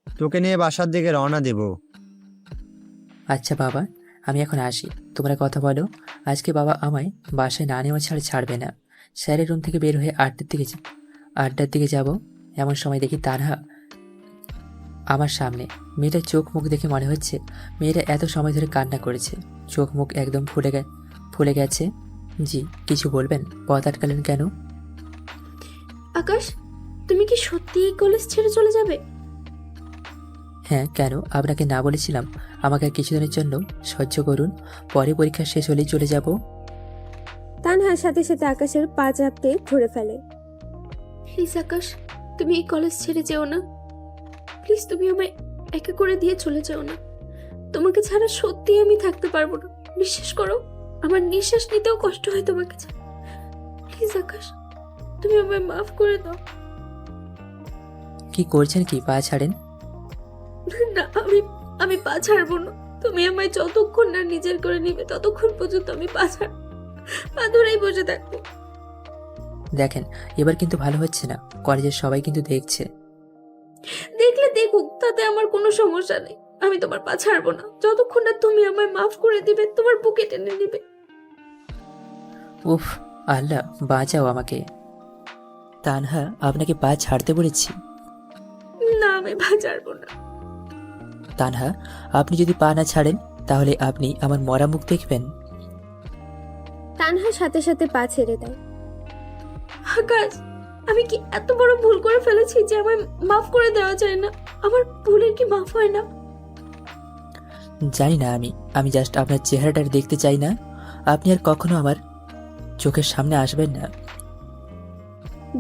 তোকে নিয়ে বাসার দিকে রওনা দেব। আচ্ছা বাবা, আমি এখন আসি, তোমরা কথা বলো। আজকে বাবা আমায় বাসায় না নেওয়া ছাড়া ছাড়বে না। স্যারের রুম থেকে বের হয়ে আড্ডার দিকে যাব, এমন সময় দেখি তানহা আমার সামনে। মেয়েটার চোখ মুখ দেখে মনে হচ্ছে মেয়েটা এত সময় ধরে কান্না করেছে, চোখ মুখ একদম ফুলে গেছে। জি, কিছু বলবেন? পথ আটকালেন কেন? আকাশ, তুমি কি সত্যি এই কলেজ ছেড়ে চলে যাবে? হ্যাঁ, কেন? আপনাকে না বলেছিলাম আমাকে আর কিছুদিনের জন্য সহ্য করুন, পরে পরীক্ষা শেষ হলেই চলে যাব। তানহার সাথে সাথে আকাশের পা চাপতে ধরে ফেলে। প্লিজ আকাশ, তুমি এই কলেজ ছেড়ে যেও না। প্লিজ তুমি আমায় একা করে দিয়ে চলে যাও না। তোমাকে ছাড়া সত্যি আমি থাকতে পারবো না, বিশ্বাস করো। আমার নিঃশ্বাস নিতেও কষ্ট হয় তোমাকে ছাড়া। প্লিজ আকাশ, তুমি আমায় মাফ করে দাও। কি করছেন কি? পা ছাড়েন। না, আমি পা ছাড়বো না। তুমি আমায় যতক্ষণ না নিজের করে নিবে ততক্ষণ পর্যন্ত আমি পা ধরেই বসে থাকবো। দেখেন, এবার কিন্তু ভালো হচ্ছে না, কলেজের সবাই কিন্তু দেখছে। দেখলে দেখুক, তাতে আমার কোনো সমস্যা নেই। আমি তোমার পা ছাড়বো না যতক্ষণ না তুমি আমায় মাফ করে দিবে, তোমার বুকে টেনে নিবে। উফ, আল্লাহ বাঁচাও আমাকে। তানহা, আপনাকে পা ছাড়তে বলেছি। না, আমি পা ছাড়বো না। তানহা, আপনি যদি পা না ছাড়েন তাহলে আপনি আমার মরা মুখ দেখবেন। তানহা সাথে সাথে পা ছেড়ে দেয়। আকাশ, আমি কি এত বড় ভুল করে ফেলেছি যে আমায় মাফ করে দেওয়া যায় না? আমার ভুলের কি মাফ হয় না? জানি না, আমি জাস্ট আপনার চেহারাটা দেখতে চাই না। আপনি আর কখনো আমার চোখের সামনে আসবেন না।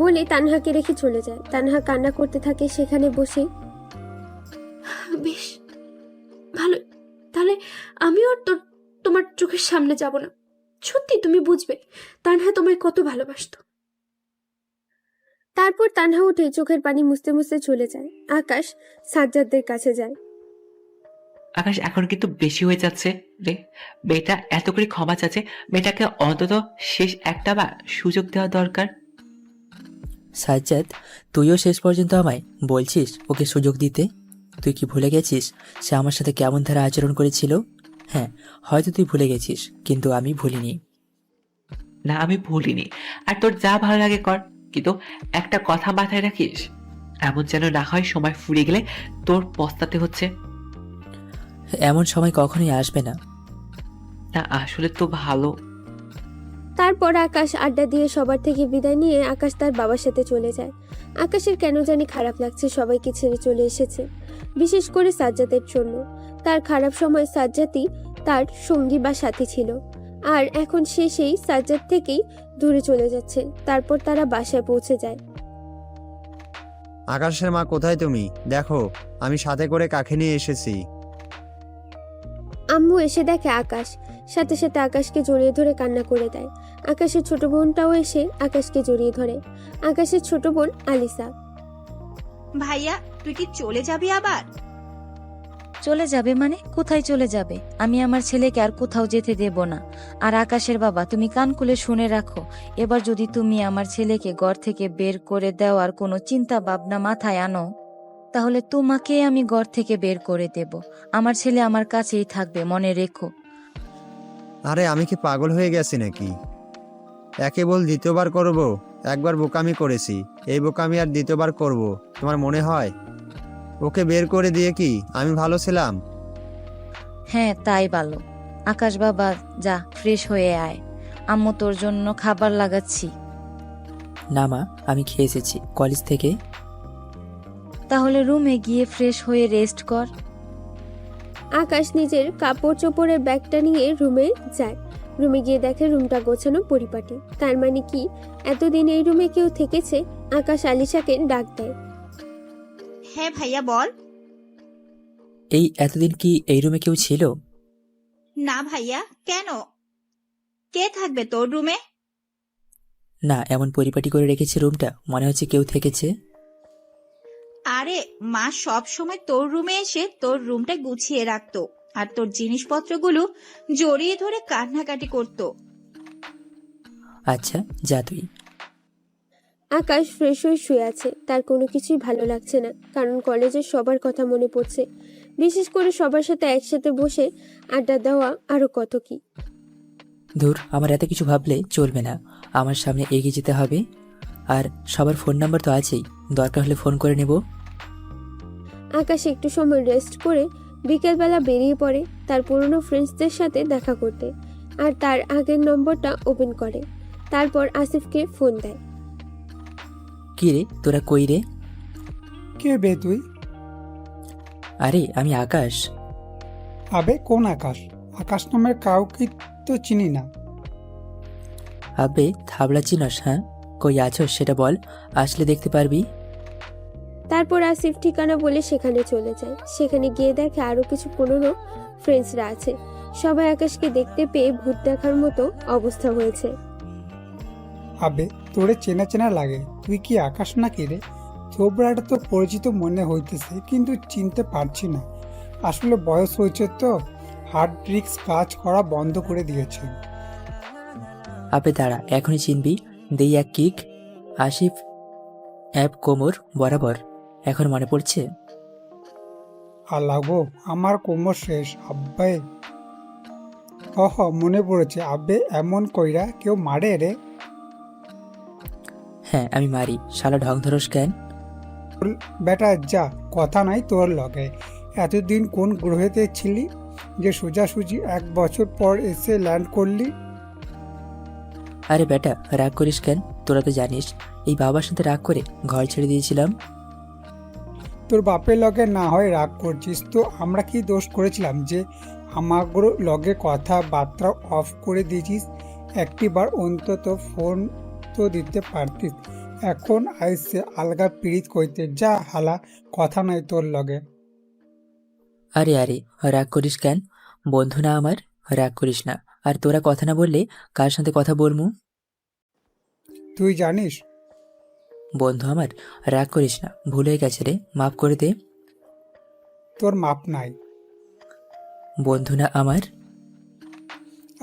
বলে তানহাকে রেখে চলে যায়। তানহা কান্না করতে থাকে সেখানে বসে। বেশ ভালো, তাহলে আমিও আর তোমার চোখের সামনে যাব না। সত্যি তুমি বুঝবে তানহা তোমায় কত ভালোবাসতো। তারপর তানহা উঠে চোখের পানি মুছতে মুছতে চলে যায়। আকাশ সাজ্জাদদের কাছে যায়। আকাশ, এখন কিন্তু বেশি হয়ে যাচ্ছে রে। মেয়েটা এত করে ক্ষমা চাচ্ছে, মেয়েটাকে অন্তত শেষ একটা বার সুযোগ দেওয়া দরকার। সাজ্জাদ, তুইও শেষ পর্যন্ত আমায় বলছিস ওকে সুযোগ দিতে? তুই কি ভুলে গেছিস সে আমার সাথে কেমন ধারা আচরণ করেছিল? হ্যাঁ, হয়তো তুই ভুলে গেছিস, কিন্তু আমি ভুলিনি। না, আমি ভুলিনি। আর তোর যা ভালো লাগে কর, কিন্তু একটা কথা মাথায় রাখিস, এমন যেন না হয় সময় ফুরিয়ে গেলে তোর পস্তাতে হচ্ছে। এমন সময় কখনোই আসবে না। না, আসলে তো ভালো। তারপর আকাশ আড্ডা দিয়ে সবার থেকে বিদায় নিয়ে আকাশ তার বাবার সাথে চলে যায়। আকাশের কেন জানি খারাপ লাগছে সবাইকে ছেড়ে চলে এসেছে, বিশেষ করে সাজ্জাদের জন্য। তার খারাপ সময় সাজ্জাদই তার সঙ্গী বা সাথী ছিল, আর এখন সে সেই সাজ্জাদ থেকেই দূরে চলে যাচ্ছে। তারপর তারা বাসায় পৌঁছে যায়। আকাশের মা কোথায় তুমি? দেখো আমি সাথে করে কাকে নিয়ে এসেছি। আম্মু এসে দেখে আকাশ, সাথে সাথে আকাশকে জড়িয়ে ধরে কান্না করে দেয়। আকাশের ছোট বোনটাও এসে আকাশকে জড়িয়ে ধরে। আকাশের ছোট বোন আলিসা। ভাইয়া তুই কি চলে যাবি আবার? চলে যাবে মানে? কোথায় চলে যাবে? আমি আমার ছেলেকে আর কোথাও যেতে দেব না। আর আকাশের বাবা, তুমি কান খুলে শুনে রাখো, এবার যদি তুমি আমার ছেলেকে ঘর থেকে বের করে দেওয়ার কোনো চিন্তা ভাবনা মাথায় আনো, তাহলে তোমাকে আমি ঘর থেকে বের করে দেব। আমার ছেলে আমার কাছেই থাকবে, মনে রেখো। আরে আমি কি পাগল হয়ে গেছি নাকি? একে বল দ্বিতীয়বার করব? একবার বোকামি করেছি, এই বোকামি আর দ্বিতীয়বার করব তোমার মনে হয়? ওকে বের করে দিয়ে কি আমি ভালো ছিলাম? হ্যাঁ, তাই ভালো। আকাশ বাবা, যা ফ্রেশ হয়ে আয়, আম্মু তোর জন্য খাবার লাগাচ্ছি। না মা, আমি খেয়ে এসেছি কলেজ থেকে। তাহলে রুমে গিয়ে ফ্রেশ হয়ে রেস্ট কর। আকাশ নিজের কাপড় চোপড়ের ব্যাগটা নিয়ে রুমে যায়। রুমে গিয়ে দেখে রুমটা গোছানো পরিপাটি। তার মানে কি এতদিন এই রুমে কেউ থেকেছে? আকাশ আলিশাকে ডাক দেয়। হ্যাঁ ভাইয়া বল। এই এতদিন কি এই রুমে কেউ ছিল? না ভাইয়া, কেন? কে থাকবে তোর রুমে? না, এমন পরিপাটি করে রেখেছে রুমটা, মনে হচ্ছে কেউ থেকেছে। আরে মা সব সময় তোর রুমে এসে তোর রুমটা গুছিয়ে রাখতো আর তোর জিনিসপত্রগুলো জড়িয়ে ধরে কান্নাকাটি করতো। আচ্ছা যা তুই। আকাশ ফ্রেশ হয়ে শুয়ে আছে। তার কোনো কিছুই ভালো লাগছে না, কারণ কলেজের সবার কথা মনে পড়ছে, বিশেষ করে সবার সাথে একসাথে বসে আড্ডা দেওয়া, আরো কত কি। ধুর, আমার এত কিছু ভাবলে চলবে না, আমার সামনে এগিয়ে যেতে হবে। আর সবার ফোন নাম্বার তো আছেই, দরকার হলে ফোন করে নেব। আকাশ একটু সময় রেস্ট করে বিকেলবেলা বেরিয়ে পড়ে তার পুরনো ফ্রেন্ডসদের সাথে দেখা করতে, আর তার আগের নম্বরটা ওপেন করে। তারপর আসিফকে ফোন দেয়। কি রে, তোরা কই রে? কে বে তুই? আরে আমি আকাশ। আবে কোন আকাশ? আকাশ নামের কাউকে তো চিনি না। আবে থাবলা চিনস? হ্যাঁ, কই আছো সেটা বল, আসলে দেখতে পারবি। তারপর আসিফ ঠিকানা বলে সেখানে চলে যায়। সেখানে গিয়ে দেখে আরো কিছু পুরনো ফ্রেন্ডসরা আছে। সবাই আকাশকে দেখতে পেয়ে ভূত দেখার মতো অবস্থা হয়েছে। আবে তোরে চেনা চেনা লাগে, তুই কি আকাশ নাকি রে? থোবরাটা তো পরিচিত মনে হইতেছে, কিন্তু চিনতে পারছি না। আসলে বয়স হয়েছে তো, হার্ড ড্রিক্স কাজ করা বন্ধ করে দিয়েছে। আবে দাঁড়া, এখনই চিনবি, দেই এক কিক। আসিফ অ্যাপ কোমর বরাবর, এখন মনে পড়ছে? আল্লাহ গো, আমার কোমর শেষ। আব্বে হ মনে পড়েছে। আব্বে এমন কইরা কেউ মারে রে? হ্যাঁ আমি মারি, শালা ঢং ধরস কেন? বেটা যা, কথা নাই তোর লগে। এতদিন কোন গ্রহেতে ছিলি যে সোজাসুজি 1 বছর পর এসে ল্যান্ড করলি? আরে বেটা রাগ করিস কেন? তোরা তো জানিস এই বাবার সাথে রাগ করে ঘর ছেড়ে দিয়েছিলাম। তোর বাপের লগে না হয় রাগ করছিস তো, আমরা কি দোষ করেছিলাম যে আমাগো লগে কথাবার্তা অফ করে দিয়েছিস? একটিবার অন্তত ফোন তো দিতে পারতিস। এখন আইসে আলগা পিড়িত কইতে, যা হালা, কথা নাই তোর লগে। আরে আরে রাগ করিস কেন? বন্ধু না আমার, রাগ করিস না। আর তোরা কথা না বললে কার সাথে কথা বলমু? তুই জানিস বন্ধু আমার, রাগ করিস না, ভুল হয়ে গেছে রে, মাফ করে দে। তোর মাপ নাই। বন্ধু না আমার।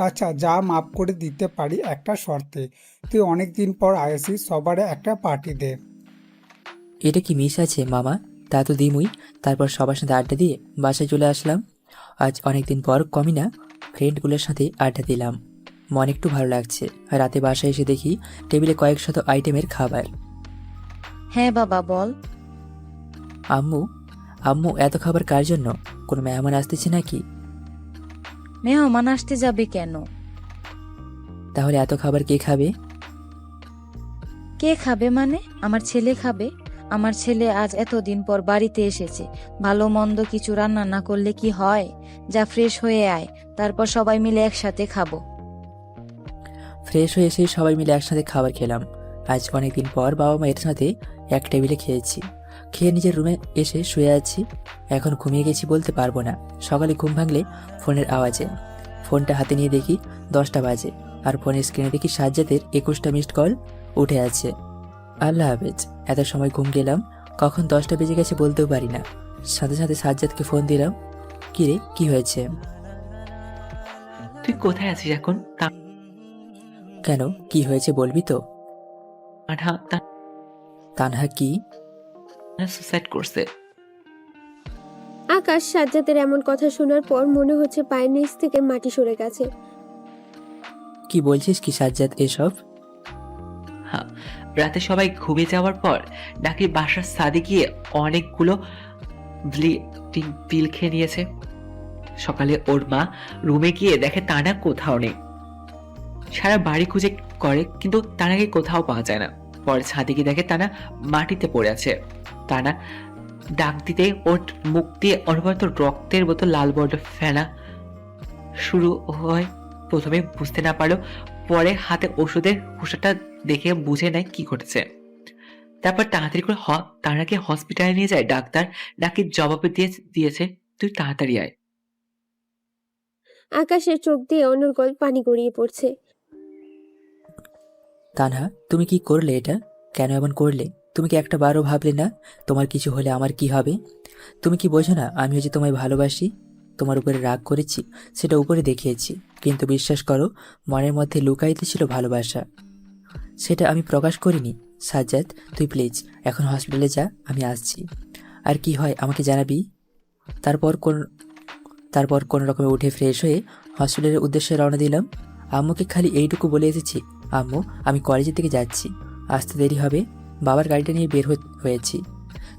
আচ্ছা যা, মাপ করে দিতে পারি একটা শর্তে। তুই অনেকদিন পর আইসিস, সবারে একটা পার্টি দে। এটা কি মিস আছে মামা? তা তো দিমুই। তারপর সবার সাথে আড্ডা দিয়ে বাসায় চলে আসলাম। আজ অনেকদিন পর কমই না ফ্রেন্ডগুলোর সাথে আড্ডা দিলাম, মন একটু ভালো লাগছে। রাতে বাসায় এসে দেখি টেবিলে কয়েক শত আইটেমের খাবার। হ্যাঁ বাবা বল। আম্মু আম্মু এত খাবার কার জন্য? কোনো মেহমান আসতেছে নাকি? মেহমান আসতে যাবে কেন? তাহলে এত খাবার কে খাবে? কে খাবে মানে? আমার ছেলে খাবে। আমার ছেলে আজ এতদিন পর বাড়িতে এসেছে, ভালো মন্দ কিছু রান্না না করলে কি হয়? যা ফ্রেশ হয়ে আয়, তারপর সবাই মিলে একসাথে খাবো। ফ্রেশ হয়ে এসে সবাই মিলে একসাথে খাবার খেলাম। আজ অনেকদিন পর বাবা মায়ের সাথে এক টেবিলে খেয়েছি। খেয়ে নিজের রুমে এসে শুয়ে আছি। এখন ঘুমিয়ে গেছি বলতে পারবো না। সকালে ঘুম ভাঙলে ফোনের আওয়াজে ফোনটা হাতে নিয়ে দেখি 10টা বাজে, আর ফোনের স্ক্রিনে দেখি সাজ্জাদের 21টা মিসড কল উঠে আছে। আল্লাহ হাফেজ। এত সময় ঘুম গেলাম, কখন 10টা বেজে গেছে বলতেও পারি না। সাথে সাথে সাজ্জাদকে ফোন দিলাম। কি রে, কি হয়েছে? তুই কোথায় আছিস এখন? কেন, কি হয়েছে বলবি তো? তানহা কি সুসাইড করছে। আকাশ সাজ্জাদের এমন কথা শোনার পর মনে হচ্ছে পায়ের নিচ থেকে মাটি সরে গেছে। কি বলছিস কি সাজ্জাদ এসব? হ্যাঁ, রাতে সবাই ঘুমিয়ে যাওয়ার পর নাকি বাসার ছাদে গিয়ে অনেকগুলো পিল খেয়ে নিয়েছে। সকালে ওর মা রুমে গিয়ে দেখে তানা কোথাও নেই। সারা বাড়ি খুঁজে করে কিন্তু তানাকে কোথাও পাওয়া যায় না। পরে ছাদে গিয়ে দেখে তানা মাটিতে পড়ে আছে। তানা ডাক দিতে ওর মুখ দিয়ে অনবরত রক্তের মতো লাল বর্ড ফেনা শুরু হয়। প্রথমে বুঝতে না পারলো, পরে হাতে ওষুধের খোসাটা দেখে বুঝে নেয় কি ঘটেছে। তারপর তাড়াতাড়ি করে তানাকে হসপিটালে নিয়ে যায়। ডাক্তার নাকি জবাবে দিয়েছে, তুই তাড়াতাড়ি আয়। আকাশের চোখ দিয়ে অনর্গল পানি গড়িয়ে পড়ছে। তানহা, তুমি কি করলে এটা? কেন এমন করলে? তুমি কি একটা বারও ভাবলে না তোমার কিছু হলে আমার কি হবে? তুমি কি বোঝো না আমি যে তোমায় ভালোবাসি? তোমার উপরে রাগ করেছি, সেটা উপরে দেখিয়েছি, কিন্তু বিশ্বাস করো মনের মধ্যে লুকাইতে ছিল ভালোবাসা, সেটা আমি প্রকাশ করিনি। সাজ্জাদ, তুই প্লিজ এখন হসপিটালে যা, আমি আসছি। আর কি হয় আমাকে জানাবি। তারপর কোন রকমে উঠে ফ্রেশ হয়ে হসপিটালের উদ্দেশ্যে রওনা দিলাম। আম্মুকে খালি এইটুকু বলে এসেছি, আম্মু আমি কলেজের দিকে যাচ্ছি, আসতে দেরি হবে। বাবার গাড়িটা নিয়ে বের হয়েছি।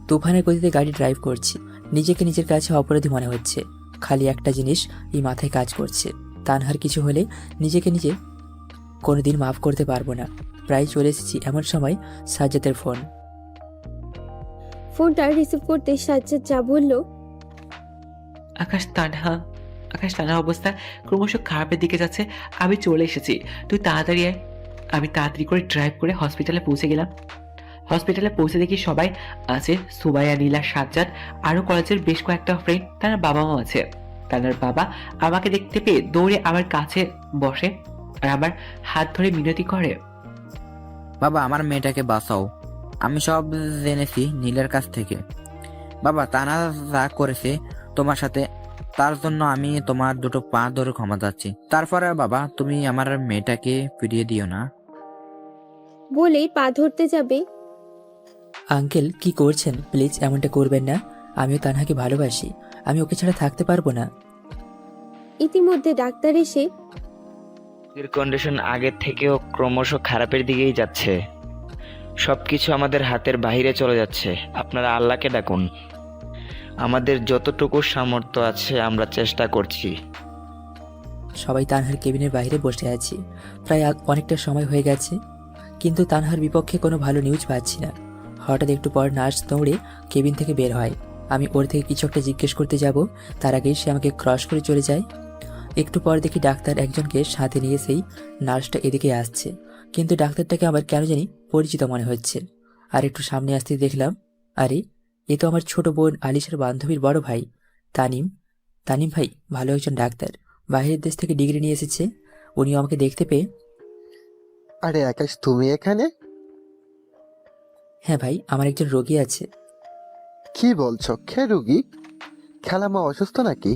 তুফানের গতিতে গাড়ি ড্রাইভ করছি। নিজেকে নিজের কাছে অপরাধী মনে হচ্ছে। খালি একটা জিনিস এই মাথায় কাজ করছে, তানহার কিছু হলে নিজেকে নিজে কোনোদিন মাফ করতে পারবো না। প্রায় চলে এসেছি এমন সময় সাজ্জাদের ফোন। ফোনটা রিসিভ করতে সাজ্জাদ যা বলল, আকাশ তানহা অবস্থা ক্রমশ খারাপের দিকে যাচ্ছে। আমি চলে এসেছি, তুই তাড়াতাড়ি আয়। আমি তাড়াতাড়ি করে ড্রাইভ করে হসপিটালে পৌঁছে গেলাম। হসপিটালে পৌঁছে দেখি সবাই আছে, সুবাইয়া, নীলা, সাজ্জাদ, আরো কলেজের বেশ কয়েকটা ফ্রেন্ড, তার বাবা মাও আছে। তার বাবা আমাকে দেখতে পেয়ে দৌড়ে আমার কাছে বসে আর আমার হাত ধরে মিনতি করে, বাবা আমার মেয়েটাকে বাঁচাও, আমি সব জেনেছি নীলের কাছ থেকে। বাবা তানা যা করেছে তোমার সাথে, তার জন্য আমি তোমার দুটো পা ধরে ক্ষমা চাচ্ছি। তারপরে বাবা তুমি আমার মেয়েটাকে ফিরিয়ে দিও না। বলেই পা ধরতে যাবে। আঙ্কেল কি করছেন? প্লিজ এমনটা করবেন না। আমিও তানহাকে ভালোবাসি, আমি ওকে ছাড়া থাকতে পারবো না। ইতিমধ্যে ডাক্তার এসে এর কন্ডিশন আগের থেকেও ক্রমশ খারাপের দিকেই যাচ্ছে, সবকিছু আমাদের হাতের বাইরে চলে যাচ্ছে। আপনারা আল্লাহকে ডাকুন, আমাদের যতটুকু সামর্থ্য আছে আমরা চেষ্টা করছি। সবাই তানহার কেবিনের বাইরে বসে আছি। প্রায় অনেকটা সময় হয়ে গেছে, কিন্তু তানহার বিপক্ষে কোনো ভালো নিউজ পাচ্ছি না। হঠাৎ একটু পর নার্স দৌড়ে কেবিন থেকে বের হয়। আমি ওর থেকে কিছু একটা জিজ্ঞেস করতে যাব, তার আগেই সে আমাকে ক্রস করে চলে যায়। একটু পর দেখি ডাক্তার একজনকে সাথে নিয়ে সেই নার্সটা এদিকে আসছে, কিন্তু ডাক্তারটাকে আমার কেন জানি পরিচিত মনে হচ্ছে। আর একটু সামনে আসতে দেখলাম, আরে এ তো আমার ছোট বোন আলিশার বান্ধবীর বড় ভাই তানিম। তানিম ভাই ভালো একজন ডাক্তার, বাইরের দেশ থেকে ডিগ্রি নিয়ে এসেছে। উনিও আমাকে দেখতে পেয়ে, আরে আকাশ তুমি এখানে? হ্যাঁ ভাই, আমার একজন রোগী আছে। কি বলছো? কে রোগী? খালামা অসুস্থ নাকি?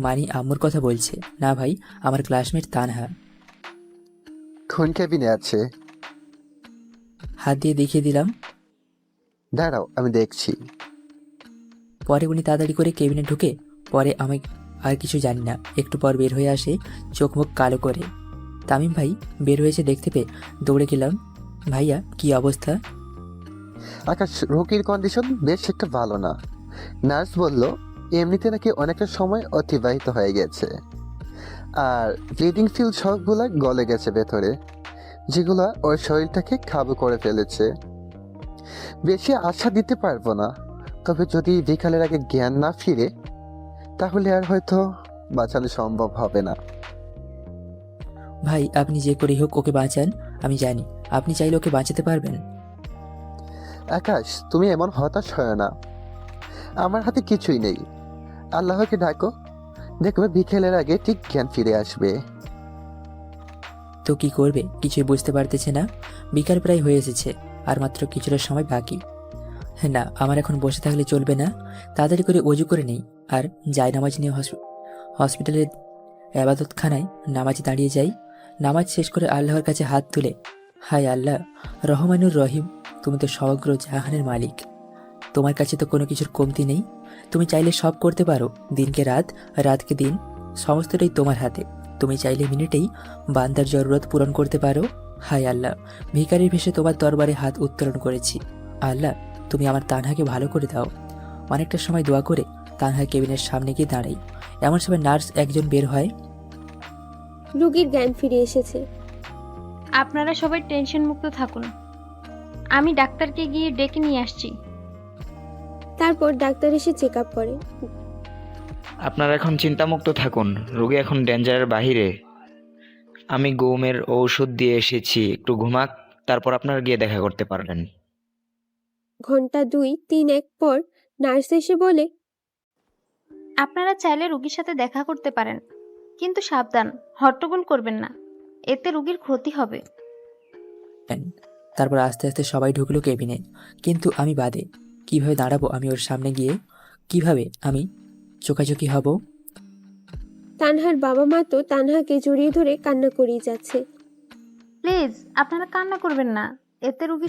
মানি আম্মুর কথা বলছে। না ভাই, আমার ক্লাসমেট তানহা। কোন কেবিনে আছে? হাত দিয়ে দেখিয়ে দিলাম। দাঁড়াও আমি দেখছি। পরে উনি তাড়াতাড়ি করে কেবিনে ঢুকে পরে আমি আর কিছু জানি না একটু পর বের হয়ে আসে চোখ মুখ কালো করে। তামিম ভাই বের হয়েছে দেখতে পেয়ে দৌড়ে গেলাম। ভাইয়া কি অবস্থা? আকাশ রোগীর কন্ডিশন বেশ একটা ভালো না, নার্স বলল এমনিতে নাকি অনেকটা সময় অতিবাহিত হয়ে গেছে। আর ব্লিডিং ফিল সবগুলা গলে গেছে ভেতরে, যেগুলা ওর শরীরটাকে কাবু করে ফেলেছে। বেশি আশা দিতে পারবো না, তবে যদি বিকালের আগে জ্ঞান না ফিরে তাহলে আর হয়তো বাঁচানো সম্ভব হবে না। ভাই আপনি যে করেই হোক ওকে বাঁচান, আমি জানি আপনি চাইলে ওকে বাঁচাতে পারবেন। আকাশ, তুমি এমন হতাশ হয় না, আমার হাতে কিছুই নেই। আল্লাহকে ডাকো, দেখবে বিকেলের আগে ঠিক জ্ঞান ফিরে আসবে। তো কি করবে কিছুই বুঝতে পারতেছে না। বিকাল প্রায় হয়ে এসেছে, আর মাত্র কিছুটা সময় বাকি। না, আমার এখন বসে থাকলে চলবে না, তাড়াতাড়ি করে অজু করে নেই আর যাই নামাজ নিয়ে হসপিটালের আবাদতখানায় নামাজে দাঁড়িয়ে যাই। নামাজ শেষ করে আল্লাহর কাছে হাত তুলে, হায় আল্লাহ রহমানুর রহিম, তুমি তো সমগ্র জাহানের মালিক, তোমার কাছে তো কোনো কিছুর কমতি নেই। তুমি চাইলে সব করতে পারো, দিনকে রাত, রাতকে দিন, সমস্তটাই তোমার হাতে। তুমি চাইলে মিনিটেই বান্দার জরুরত পূরণ করতে পারো। হায় আল্লাহ, ভিখারির ভেসে তোমার দরবারে হাত উত্তোলন করেছি। আল্লাহ তুমি আমার তানহাকে ভালো করে দাও। অনেকটা সময় দোয়া করে তানহা কেবিনের সামনে গিয়ে দাঁড়াই। এমন সময় নার্স একজন বের হয়। রোগীর জ্ঞান ফিরে এসেছে। আপনারা সবাই টেনশন মুক্ত থাকুন, আমি ডাক্তারকে গিয়ে ডেকে নিয়ে আসছি। তারপর ডাক্তার এসে চেক আপ করে। আপনারা এখন চিন্তামুক্ত থাকুন, রোগী এখন ডেঞ্জারের বাহিরে। আমি ঘুমের ঔষধ দিয়ে এসেছি, একটু ঘুমাক, তারপর আপনারা গিয়ে দেখা করতে পারবেন। ঘন্টা 2-3 পর নার্স এসে বলে, আপনারা চাইলে রোগীর সাথে দেখা করতে পারেন, কিন্তু সাবধান, হট্টগোল করবেন না, এতে রোগীর ক্ষতি হবে। তারপর আস্তে আস্তে সবাই ঢুকলো কেবিনে, কিন্তু আমি বাদে। কিভাবে দাঁড়াবো আমি ওর সামনে গিয়ে, কিভাবে আমি চোখাচোখি হব? তানহার বাবা মা তো তানহাকে জড়িয়ে ধরে কান্না করেই যাচ্ছে। প্লিজ আপনারা কান্না করবেন না, এতে রোগী